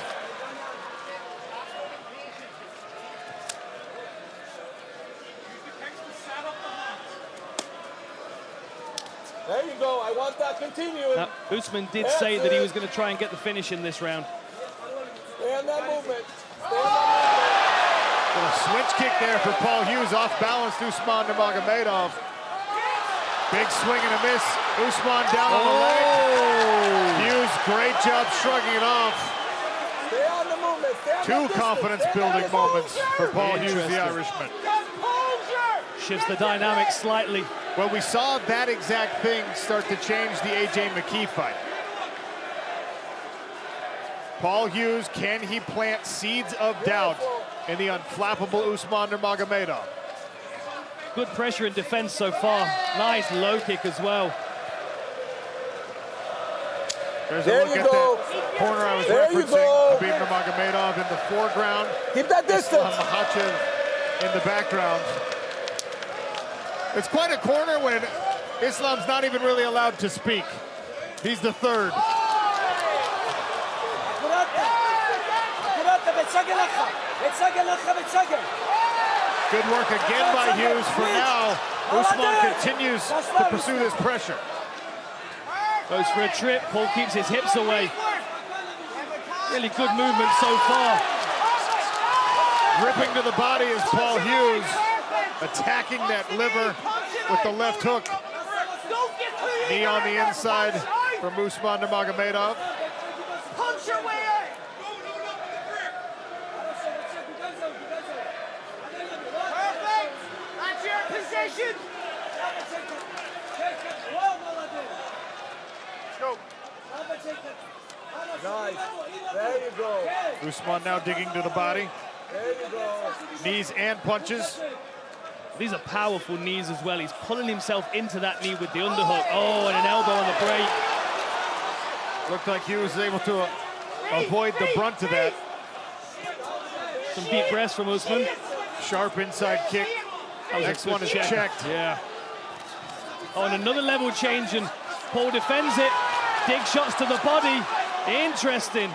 There you go. I want that continuing. Now, Usman did say that he was going to try and get the finish in this round. Stay on that movement. Stay on that A switch kick there for Paul Hughes, off balance to Usman Nurmagomedov. Big swing and a miss. Usman down on the leg. Hughes, great job shrugging it off. movement. Stay on the movement. Stay on Two that confidence-building moments for Paul Hughes, the Interesting. Irishman. Shifts the dynamic slightly. Well, we saw that exact thing start to change the A.J. McKee fight. Paul Hughes, can he plant seeds of doubt in the unflappable Usman Nurmagomedov? Good pressure and defense so far. Nice low kick as well. There's There a look you at go. that corner I was There you referencing. go. Habib Nurmagomedov in the foreground. Keep that distance. Islam Makhachev in the background. It's quite a corner when Islam's not even really allowed to speak. He's the third. Good work again by Hughes. For now, Usman continues to pursue this pressure. Goes for a trip. Paul keeps his hips away. Really good movement so far. Ripping to the body is Paul Hughes, attacking that liver with the left hook. Knee on the inside from Usman Nurmagomedov. Punch your way in. Perfect. That's your position. Go. Nice. There you go. Usman now digging to the body. There you go. Knees and punches. These are powerful knees as well. He's pulling himself into that knee with the underhook. Oh, and an elbow on the break. Looked like he was able to avoid the brunt of that. Some deep breaths from Usman. Sharp inside kick. Next one is checked. Yeah. Oh, and another level change, and Paul defends it. Dig shots to the body. Interesting.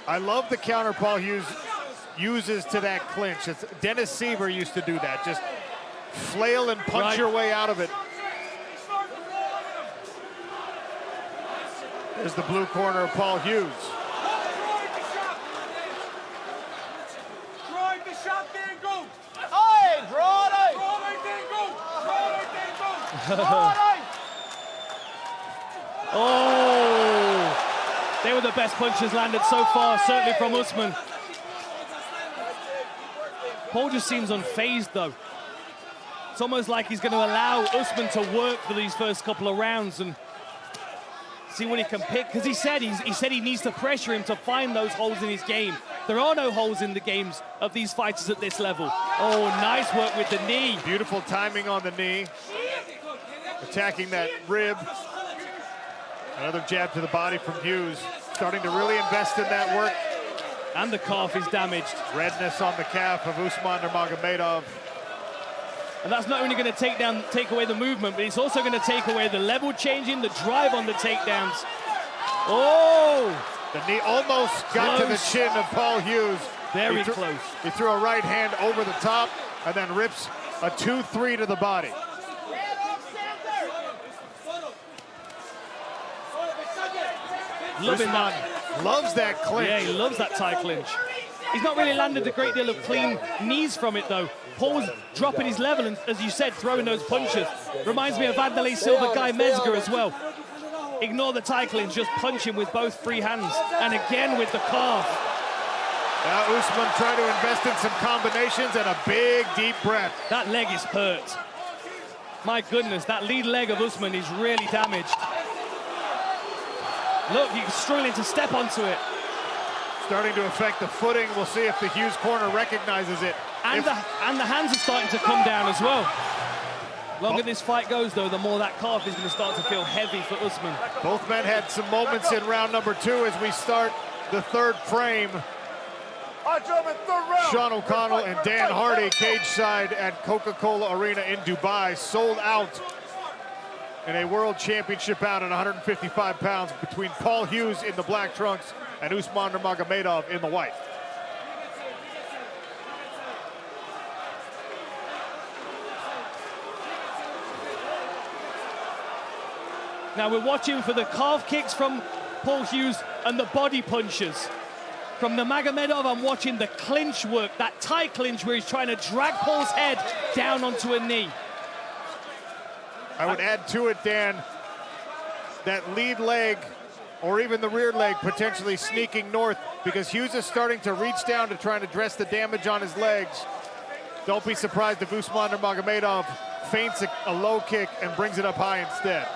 I love the counter Paul Hughes uses to that clinch. Dennis Siever used to do that. Just flail and punch your way out of it. There's the blue corner of Paul Hughes. Oh, they were the best punches landed so far, certainly from Usman. Paul just seems unfazed though. It's almost like he's going to allow Usman to work for these first couple of rounds and see what he can pick, because he said he needs to pressure him to find those holes in his game. There are no holes in the games of these fighters at this level. Oh, nice work with the knee. Beautiful timing on the knee. Attacking that rib. Another jab to the body from Hughes. Starting to really invest in that work. And the calf is damaged. Redness on the calf of Usman Nurmagomedov. And that's not only going to take away the movement, but it's also going to take away the level changing, the drive on the takedowns. Oh! The knee almost got to the chin of Paul Hughes. Very close. He threw a right hand over the top and then rips a 2-3 to the body. Loving that. Loves that clinch. Yeah, he loves that tie clinch. He's not really landed a great deal of clean knees from it, though. Paul's dropping his level and, as you said, throwing those punches. Reminds me of Vanderlei Silva, Guy Mezger as well. Ignore the tie clinch, just punch him with both free hands. And again with the calf. Now Usman trying to invest in some combinations and a big, deep breath. That leg is hurt. My goodness, that lead leg of Usman is really damaged. Look, he's struggling to step onto it. Starting to affect the footing. We'll see if the Hughes corner recognizes it. And the hands are starting to come down as well. Longer this fight goes, though, the more that calf is going to start to feel heavy for Usman. Both men had some moments in round number 2 as we start the third frame. Sean O'Connell and Dan Hardy cage side at Coca-Cola Arena in Dubai, sold out in a world championship bout at 155 pounds between Paul Hughes in the black trunks and Usman Nurmagomedov in the white. Now we're watching for the calf kicks from Paul Hughes and the body punches. From Nurmagomedov, I'm watching the clinch work, that tie clinch where he's trying to drag Paul's head down onto a knee. I would add to it, Dan, that lead leg or even the rear leg potentially sneaking north because Hughes is starting to reach down to try and address the damage on his legs. Don't be surprised if Usman Nurmagomedov feints a low kick and brings it up high instead.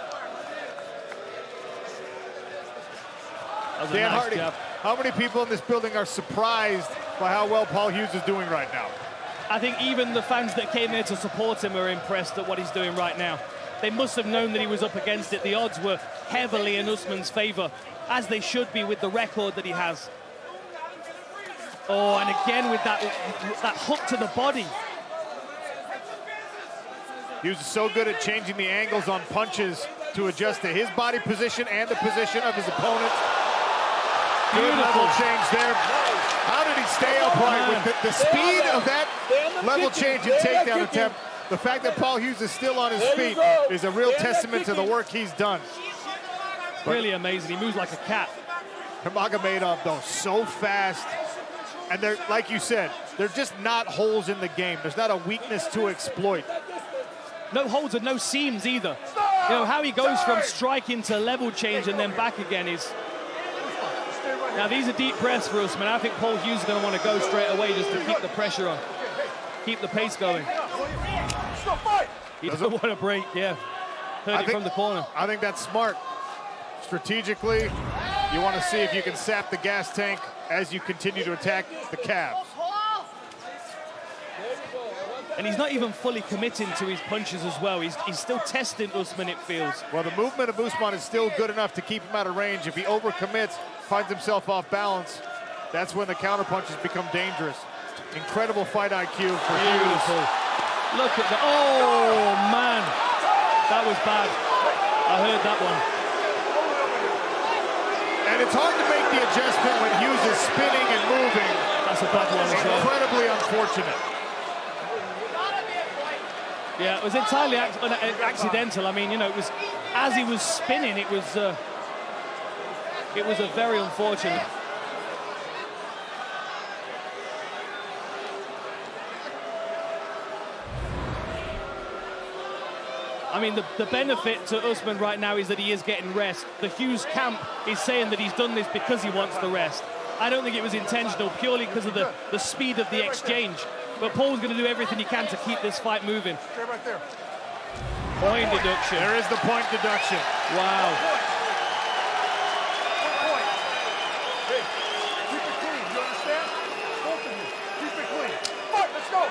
Dan Hardy, how many people in this building are surprised by how well Paul Hughes is doing right now? I think even the fans that came here to support him are impressed at what he's doing right now. They must have known that he was up against it. The odds were heavily in Usman's favor, as they should be with the record that he has. Oh, and again with that hook to the body. Hughes is so good at changing the angles on punches to adjust to his body position and the position of his opponent. Good level change there. How did he stay upright with the speed of that level change and takedown attempt? The fact that Paul Hughes is still on his feet is a real testament to the work he's done. Really amazing. He moves like a cat. Nurmagomedov, though, so fast. And they're, like you said, they're just not holes in the game. There's not a weakness to exploit. No holes and no seams either. You know, how he goes from striking to level change and then back again is... Now, these are deep breaths for Usman. I think Paul Hughes is going to want to go straight away just to keep the pressure on. Keep the pace going. He doesn't want to break, yeah. Heard it from the corner. I think that's smart. Strategically, you want to see if you can sap the gas tank as you continue to attack the calves. And he's not even fully committing to his punches as well. He's still testing Usman, it feels. Well, the movement of Usman is still good enough to keep him out of range. If he overcommits, finds himself off balance, that's when the counter punches become dangerous. Incredible fight IQ for Hughes. Look at the, oh man, that was bad. I heard that one. And it's hard to make the adjustment when Hughes is spinning and moving. That's a bad one as well. Incredibly unfortunate. Yeah, it was entirely accidental. I mean, you know, it was as he was spinning, it was a very unfortunate. I mean, the benefit to Usman right now is that he is getting rest. The Hughes camp is saying that he's done this because he wants the rest. I don't think it was intentional, purely because of the speed of the exchange. But Paul's going to do everything he can to keep this fight moving. Stay right there. Point deduction. There is the point deduction. Wow. Point. Hey, keep it clean. You understand? Both of you. Keep it clean. Fight, let's go.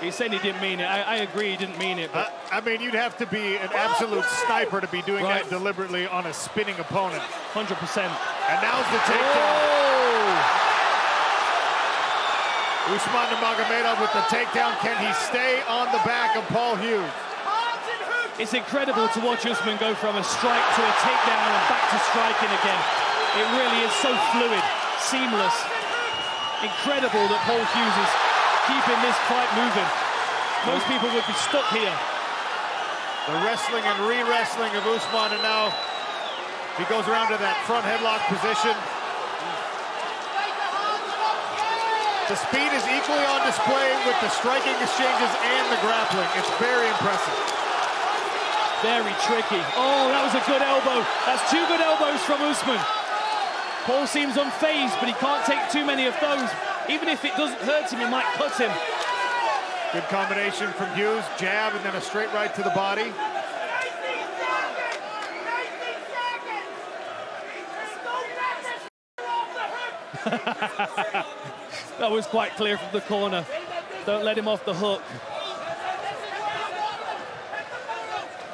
He's saying he didn't mean it. I agree he didn't mean it. But I mean, you'd have to be an absolute sniper to be doing that deliberately on a spinning opponent. 100%. And now's the takedown. Usman Nurmagomedov with the takedown. Can he stay on the back of Paul Hughes? It's incredible to watch Usman go from a strike to a takedown and back to striking again. It really is so fluid, seamless. Incredible that Paul Hughes is keeping this fight moving. Most people would be stuck here. The wrestling and re-wrestling of Usman, and now he goes around to that front headlock position. The speed is equally on display with the striking exchanges and the grappling. It's very impressive. Very tricky. Oh, that was a good elbow. That's 2 good elbows from Usman. Paul seems unfazed, but he can't take too many of those. Even if it doesn't hurt him, it might cut him. Good combination from Hughes. Jab and then a straight right to the body. That was quite clear from the corner. Don't let him off the hook.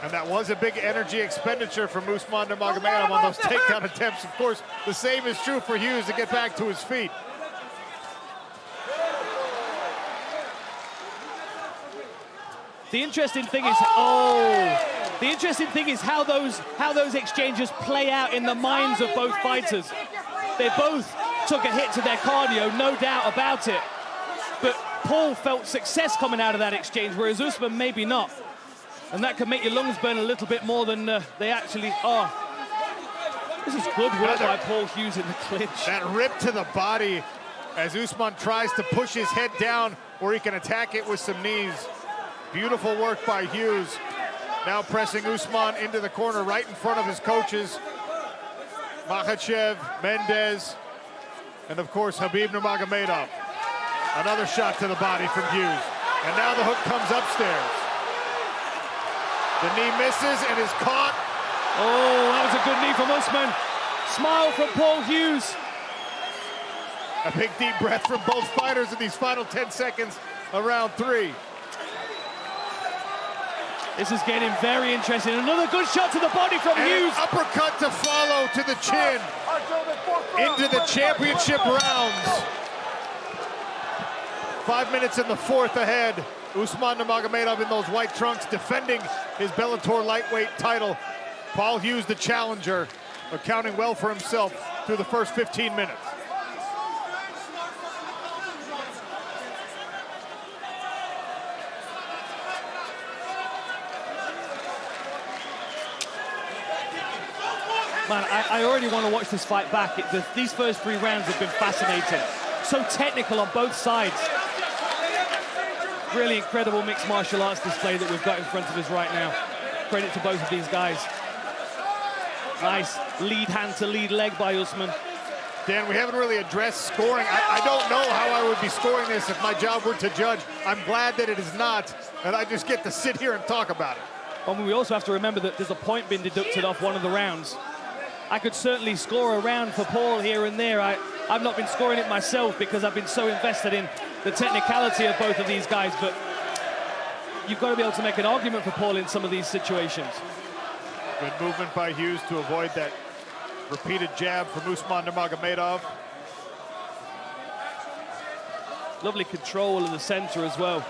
And that was a big energy expenditure from Usman Nurmagomedov on those takedown attempts. Of course, the same is true for Hughes to get back to his feet. The interesting thing is, the interesting thing is how those exchanges play out in the minds of both fighters. They both took a hit to their cardio, no doubt about it. But Paul felt success coming out of that exchange, whereas Usman maybe not. And that can make your lungs burn a little bit more than they actually are. This is good work by Paul Hughes in the clinch. That rip to the body as Usman tries to push his head down where he can attack it with some knees. Beautiful work by Hughes. Now pressing Usman into the corner right in front of his coaches. Makhachev, Mendez, and of course Khabib Nurmagomedov. Another shot to the body from Hughes. And now the hook comes upstairs. The knee misses and is caught. Oh, that was a good knee from Usman. Smile from Paul Hughes. A big deep breath from both fighters in these final 10 seconds of round 3. This is getting very interesting. Another good shot to the body from Hughes. Uppercut to follow to the chin. Into the championship rounds. 5 minutes in the 4th ahead. Usman Nurmagomedov in those white trunks defending his Bellator lightweight title. Paul Hughes, the challenger, accounting well for himself through the first 15 minutes. Man, I already want to watch this fight back. These first 3 rounds have been fascinating. So technical on both sides. Really incredible mixed martial arts display that we've got in front of us right now. Credit to both of these guys. Nice lead hand to lead leg by Usman. Dan, we haven't really addressed scoring. I don't know how I would be scoring this if my job were to judge. I'm glad that it is not, and I just get to sit here and talk about it. But we also have to remember that there's a point being deducted off one of the rounds. I could certainly score a round for Paul here and there. I've not been scoring it myself because I've been so invested in the technicality of both of these guys, but you've got to be able to make an argument for Paul in some of these situations. Good movement by Hughes to avoid that repeated jab from Usman Nurmagomedov. Lovely control of the center as well.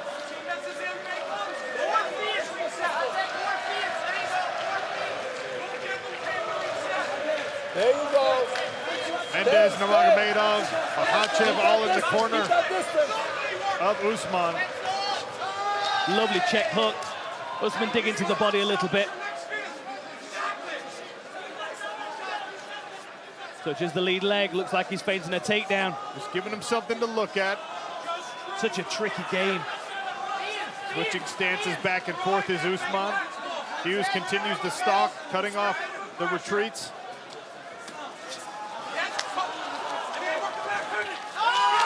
There you go. Mendez, Nurmagomedov, Makhachev all in the corner of Usman. Lovely check hook. Usman digging to the body a little bit. Touches the lead leg. Looks like he's feinting a takedown. Just giving him something to look at. Such a tricky game. Switching stances back and forth is Usman. Hughes continues to stalk, cutting off the retreats.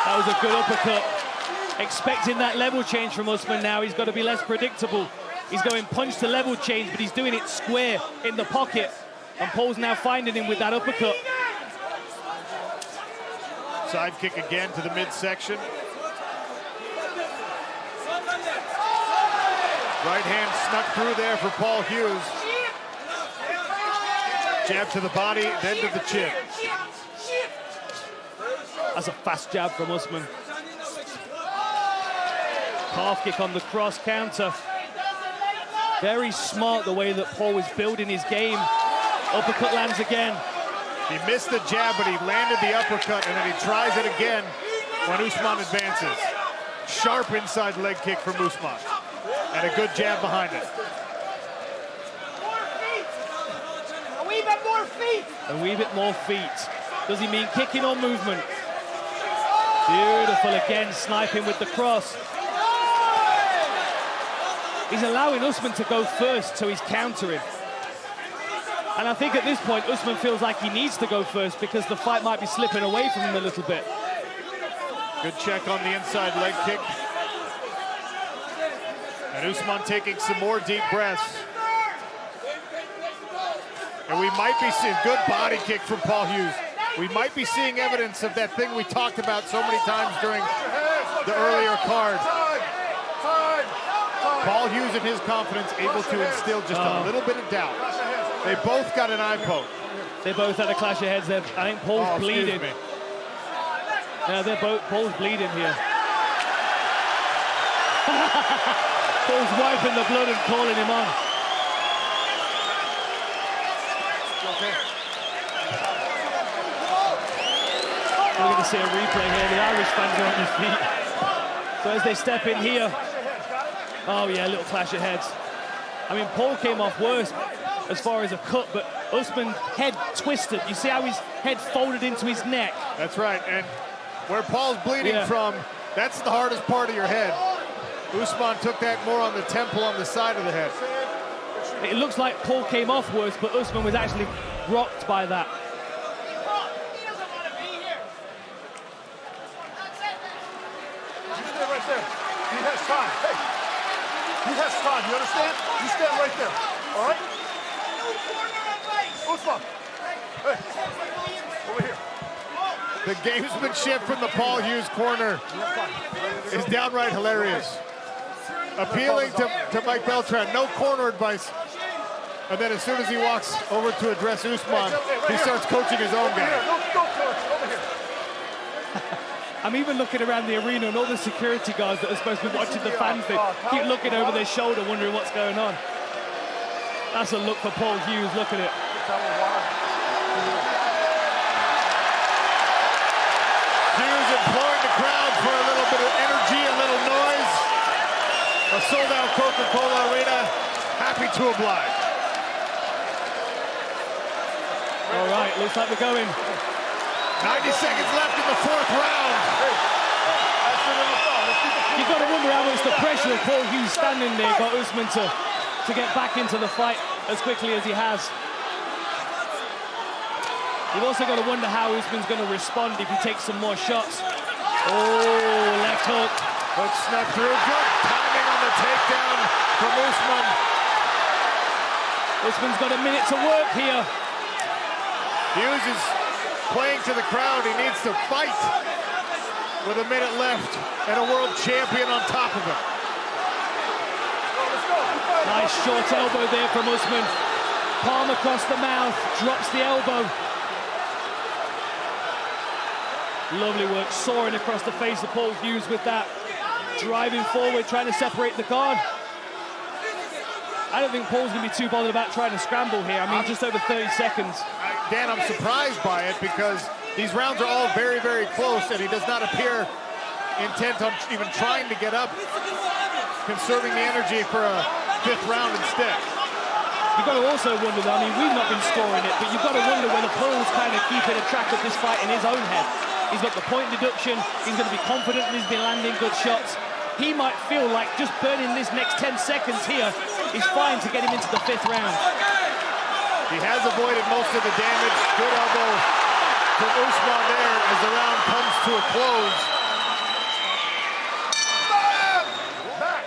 That was a good uppercut. Expecting that level change from Usman now. He's got to be less predictable. He's going punch to level change, but he's doing it square in the pocket. And Paul's now finding him with that uppercut. Side kick again to the midsection. Right hand snuck through there for Paul Hughes. Jab to the body, then to the chin. That's a fast jab from Usman. Calf kick on the cross counter. Very smart the way that Paul was building his game. Uppercut lands again. He missed the jab, but he landed the uppercut, and then he tries it again when Usman advances. Sharp inside leg kick from Usman. And a good jab behind it. A wee bit more feet. A wee bit more feet. Does he mean kicking or movement? Beautiful again, sniping with the cross. He's allowing Usman to go first, so he's countering. And I think at this point, Usman feels like he needs to go first because the fight might be slipping away from him a little bit. Good check on the inside leg kick. And Usman taking some more deep breaths. And we might be seeing good body kick from Paul Hughes. We might be seeing evidence of that thing we talked about so many times during the earlier card. Paul Hughes and his confidence able to instill just a little bit of doubt. They both got an eye poke. They both had a clash of heads there. I think Paul's bleeding. Yeah, Paul's bleeding here. Paul's wiping the blood and calling him on. We're going to see a replay here. The Irish fans are on their feet. So as they step in here, oh yeah, a little clash of heads. I mean, Paul came off worse as far as a cut, but Usman's head twisted. You see how his head folded into his neck? That's right, and where Paul's bleeding from, that's the hardest part of your head. Usman took that more on the temple, on the side of the head. It looks like Paul came off worse, but Usman was actually rocked by that. You stay right there. He has time. Hey, he has time. You understand? You stand right there. All right? Usman. Hey, over here. The gamesmanship from the Paul Hughes corner is downright hilarious. Appealing to Mike Beltran, no corner advice. And then as soon as he walks over to address Usman, he starts coaching his own guy. I'm even looking around the arena and all the security guards that are supposed to be watching the fans, they keep looking over their shoulder, wondering what's going on. That's a look for Paul Hughes, look at it. Hughes imploring the crowd for a little bit of energy, a little noise. A sold-out Coca-Cola Arena, happy to oblige. All right, looks like we're going. 90 seconds left in the fourth round. You've got to wonder how much the pressure of Paul Hughes standing there got Usman to get back into the fight as quickly as he has. You've also got to wonder how Usman's going to respond if he takes some more shots. Oh, left hook. Hook snuck through. Good timing on the takedown from Usman. Usman's got a minute to work here. Hughes is playing to the crowd. He needs to fight with a minute left and a world champion on top of him. Nice short elbow there from Usman. Palm across the mouth, drops the elbow. Lovely work, soaring across the face of Paul Hughes with that. Driving forward, trying to separate the guard. I don't think Paul's going to be too bothered about trying to scramble here. I mean, just over 30 seconds. Dan, I'm surprised by it because these rounds are all very, very close, and he does not appear intent on even trying to get up, conserving the energy for a fifth round instead. You've got to also wonder, though, I mean, we've not been scoring it, but you've got to wonder whether Paul's kind of keeping a track of this fight in his own head. He's got the point deduction, he's going to be confident that he's been landing good shots. He might feel like just burning this next 10 seconds here is fine to get him into the fifth round. He has avoided most of the damage. Good elbow from Usman there as the round comes to a close. Back.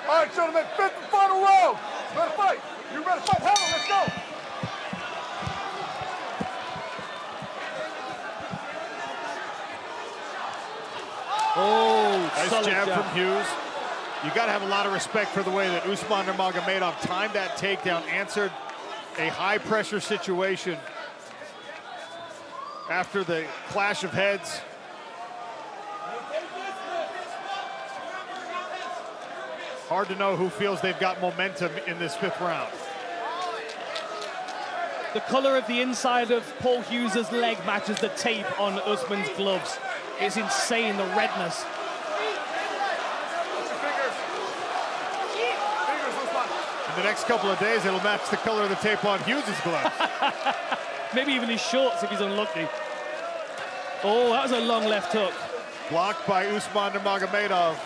All right, gentlemen, fifth and final round. Ready to fight. You ready to fight? Hammer, let's go. Oh, Nice jab from Hughes. You got to have a lot of respect for the way that Usman Nurmagomedov timed that takedown, answered a high-pressure situation after the clash of heads. Hard to know who feels they've got momentum in this 5th round. The color of the inside of Paul Hughes' leg matches the tape on Usman's gloves. It's insane, the redness. In the next couple of days, it'll match the color of the tape on Hughes' gloves. Maybe even his shorts if he's unlucky. Oh, that was a long left hook. Blocked by Usman Nurmagomedov.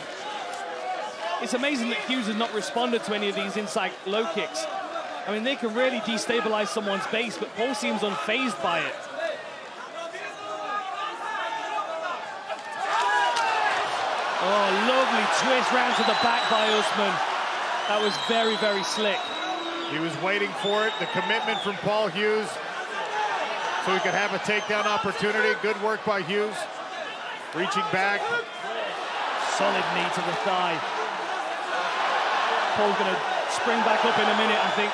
It's amazing that Hughes has not responded to any of these inside low kicks. I mean, they can really destabilize someone's base, but Paul seems unfazed by it. Oh, lovely twist round to the back by Usman. That was very, very slick. He was waiting for it, the commitment from Paul Hughes, so he could have a takedown opportunity. Good work by Hughes. Reaching back. Solid knee to the thigh. Paul's gonna spring back up in a minute, I think.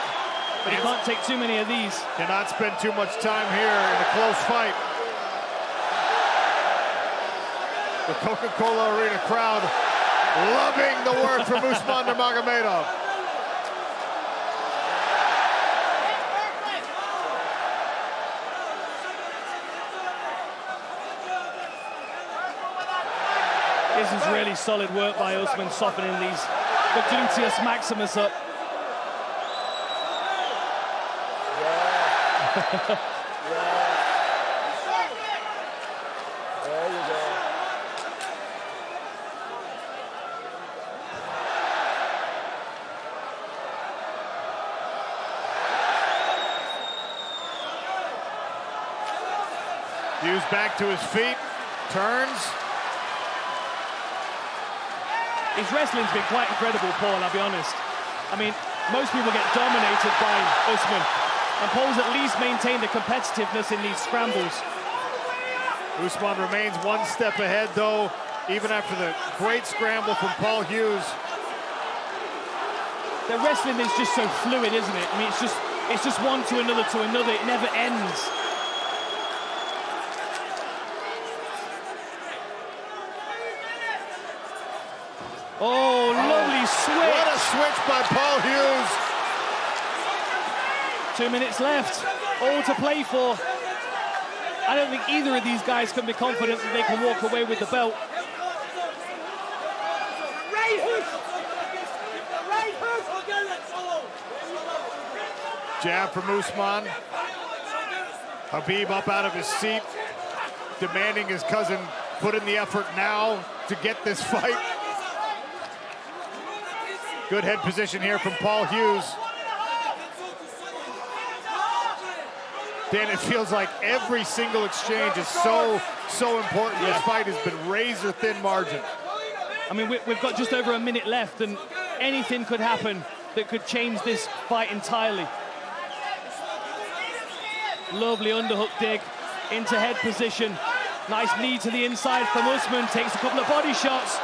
But he can't take too many of these. Cannot spend too much time here in a close fight. The Coca-Cola Arena crowd loving the work from Usman Nurmagomedov. This is really solid work by Usman, softening these the gluteus maximus up. There you go. Hughes back to his feet, turns. His wrestling's been quite incredible, Paul, I'll be honest. I mean, most people get dominated by Usman, and Paul's at least maintained the competitiveness in these scrambles. Usman remains one step ahead, though, even after the great scramble from Paul Hughes. The wrestling is just so fluid, isn't it? I mean, it's just one to another, it never ends. Oh, lovely switch. What a switch by Paul Hughes. 2 minutes left, all to play for. I don't think either of these guys can be confident that they can walk away with the belt. Jab from Usman. Habib up out of his seat, demanding his cousin put in the effort now to get this fight. Good head position here from Paul Hughes. Dan, it feels like every single exchange is so important. This fight has been razor-thin margin. I mean, we've got just over a minute left, and anything could happen that could change this fight entirely. Lovely underhook dig into head position. Nice knee to the inside from Usman, takes a couple of body shots.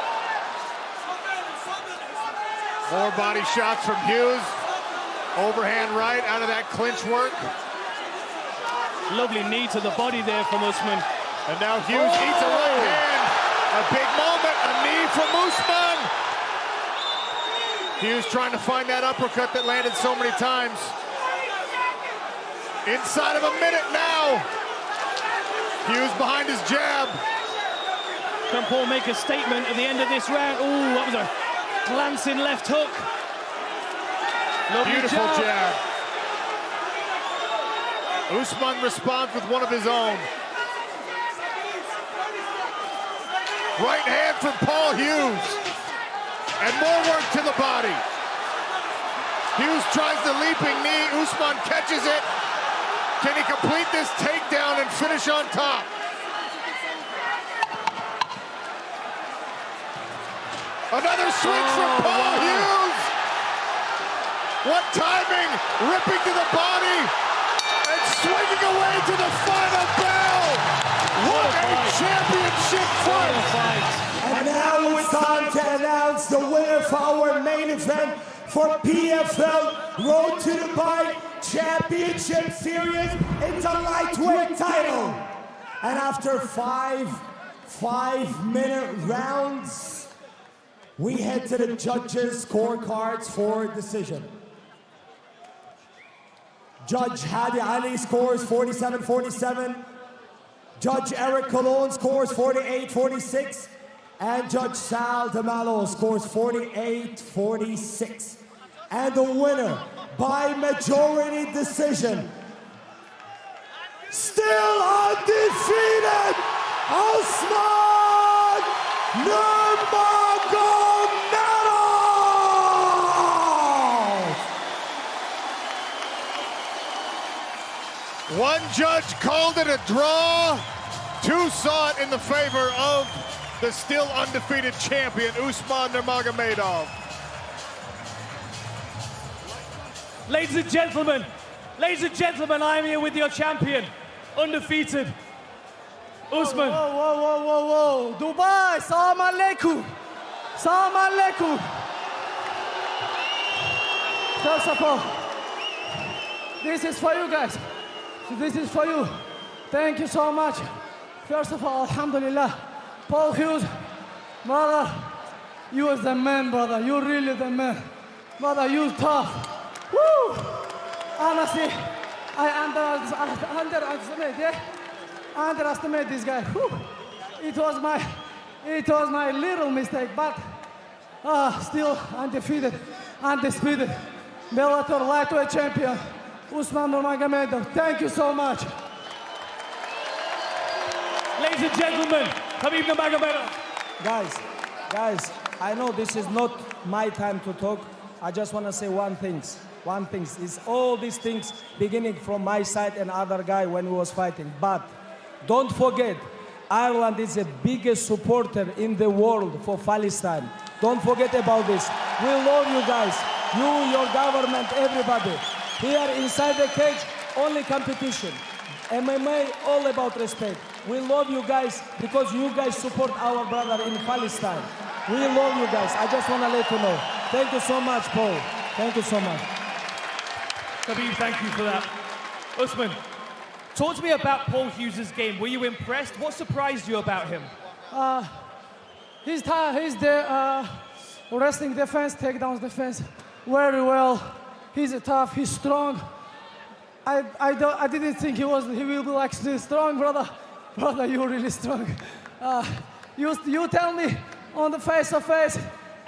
More body shots from Hughes. Overhand right out of that clinch work. Lovely knee to the body there from Usman. And now Hughes eats a right hand. A big moment, a knee from Usman. Hughes trying to find that uppercut that landed so many times. Inside of a minute now. Hughes behind his jab. Can Paul make a statement at the end of this round? Ooh, that was a glancing left hook. Lovely beautiful jab. Usman responds with one of his own. Right hand from Paul Hughes. And more work to the body. Hughes tries the leaping knee. Usman catches it. Can he complete this takedown and finish on top? Another switch from Paul Hughes. What timing, ripping to the body and swinging away to the final bell. What a championship fight. And now it's time guys, the winner for our main event for PFL Road to Dubai Championship Series. It's a lightweight title. And after five-minute rounds, we head to the judges' scorecards for decision. Judge Hadi Ali scores 47-47. Judge Eric Colon scores 48-46. And Judge Sal DeMallo scores 48-46. And the winner by majority decision, still undefeated, Usman Nurmagomedov! One judge called it a draw. Two saw it in the favor of the still undefeated champion, Usman Nurmagomedov. Ladies and gentlemen, I am here with your champion, undefeated, Usman. Whoa. Dubai, salam alaikum. Salam alaikum. First of all, this is for you guys. This is for you. Thank you so much. First of all, alhamdulillah. Paul Hughes, brother, you was the man, brother. You really the man. Brother, you tough. Woo! Honestly, I underestimate this guy. Whew. It was my little mistake, but still undefeated, undisputed. Bellator lightweight champion, Usman Nurmagomedov. Thank you so much. Ladies and gentlemen, Khabib Nurmagomedov. Guys, I know this is not my time to talk. I just want to say one thing is all these things beginning from my side and other guy when we was fighting. But don't forget, Ireland is the biggest supporter in the world for Palestine. Don't forget about this. We love you guys. You, your government, everybody. Here inside the cage, only competition. MMA, all about respect. We love you guys because you guys support our brother in Palestine. We love you guys. I just want to let you know. Thank you so much, Paul. Thank you so much. Khabib, thank you for that. Usman, talk to me about Paul Hughes' game. Were you impressed? What surprised you about him? He's the wrestling defense, takedowns defense, very well. He's tough, he's strong. I didn't think he will be like strong, brother. Brother, you're really strong. You tell me on the face to face,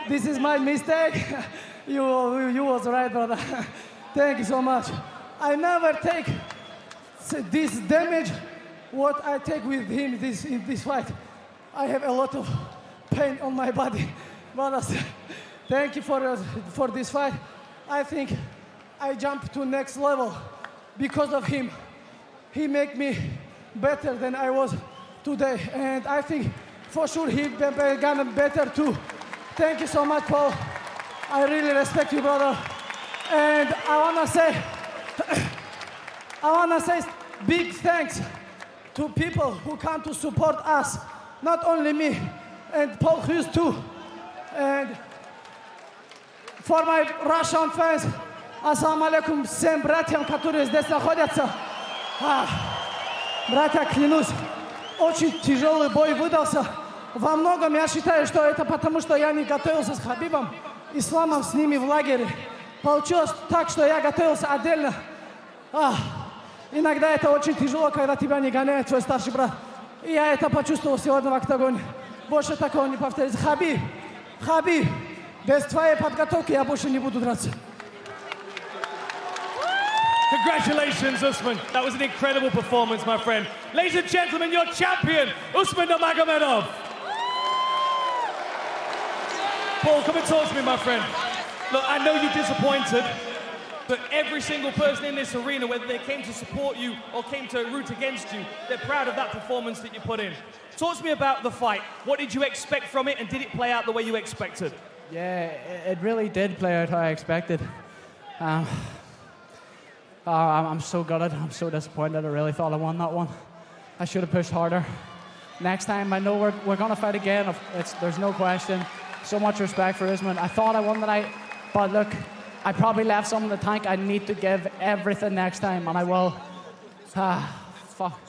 this is my mistake. You was right, brother. Thank you so much. I never take this damage what I take with him in this fight. I have a lot of pain on my body. Brothers, thank you for this fight. I think I jumped to next level because of him. He make me better than I was today. And I think for sure he gonna better too. Thank you so much, Paul. I really respect you, brother. And I wanna say big thanks to people who come to support us. Not only me, and Paul Hughes too. And for my Russian fans, ассаламу алейкум всем братьям, которые здесь находятся. Братья, клянусь, очень тяжелый бой выдался. Во многом я считаю, что это потому, что я не готовился с Хабибом, Исламом с ними в лагере. Получилось так, что я готовился отдельно. Иногда это очень тяжело, когда тебя не гоняет твой старший брат. И я это почувствовал сегодня в октагоне. Больше такого не повторится. Хабиб, без твоей подготовки я больше не буду драться. Congratulations, Usman. That was an incredible performance, my friend. Ladies and gentlemen, your champion, Usman Nurmagomedov. Paul, come and talk to me, my friend. Look, I know you're disappointed, but every single person in this arena, whether they came to support you or came to root against you, they're proud of that performance that you put in. Talk to me about the fight. What did you expect from it, and did it play out the way you expected? Yeah, it really did play out how I expected. I'm so gutted. I'm so disappointed. I really thought I won that one. I should have pushed harder. Next time, I know we're going to fight again. There's no question. so much respect for Usman. I thought I won tonight, but look, I probably left some in the tank. I need to give everything next time, and I will. Fuck.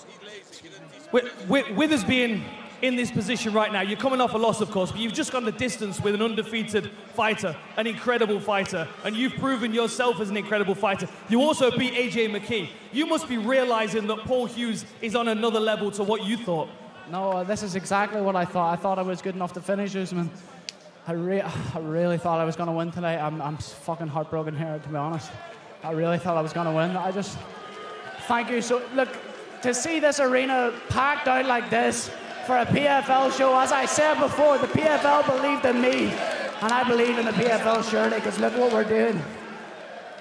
With us being in this position right now, you're coming off a loss, of course, but you've just gone the distance with an undefeated fighter, an incredible fighter, and you've proven yourself as an incredible fighter. You also beat AJ McKee. You must be realizing that Paul Hughes is on another level to what you thought. No, this is exactly what I thought. I thought I was good enough to finish Usman. I really thought I was going to win tonight. I'm fucking heartbroken here, to be honest. I really thought I was going to win. Thank you. So, look, to see this arena packed out like this for a PFL show, as I said before, the PFL believed in me, and I believe in the PFL surely, because look what we're doing.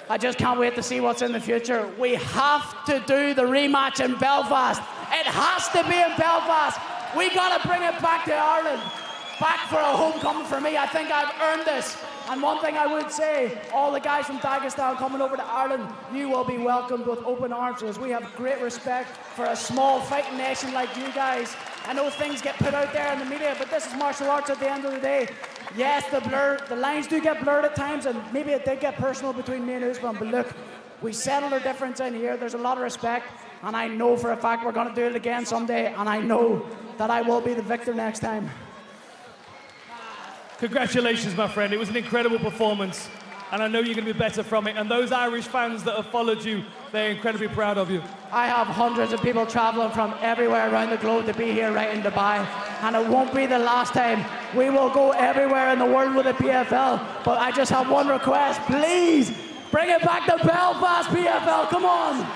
I just can't wait to see what's in the future. We have to do the rematch in Belfast. It has to be in Belfast. We got to bring it back to Ireland. Back for a homecoming for me. I think I've earned this. And one thing I would say, all the guys from Dagestan coming over to Ireland, you will be welcomed with open arms, as we have great respect for a small fighting nation like you guys. I know things get put out there in the media, but this is martial arts at the end of the day. Yes, the lines do get blurred at times, and maybe it did get personal between me and Usman, but look, we settled our difference in here. There's a lot of respect, and I know for a fact we're going to do it again someday, and I know that I will be the victor next time. Congratulations, my friend. It was an incredible performance, and I know you're going to be better from it. And those Irish fans that have followed you, they're incredibly proud of you. I have hundreds of people traveling from everywhere around the globe to be here right in Dubai, and it won't be the last time. We will go everywhere in the world with the PFL, but I just have one request. Please, bring it back to Belfast, PFL. Come on.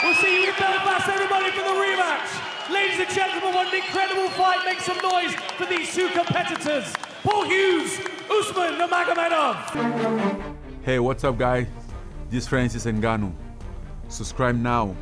We'll see you in Belfast, everybody, for the rematch. Ladies and gentlemen, what an incredible fight. Make some noise for these two competitors. Paul Hughes, Usman Nurmagomedov. Hey, what's up, guys? This is Francis Ngannou. Subscribe now.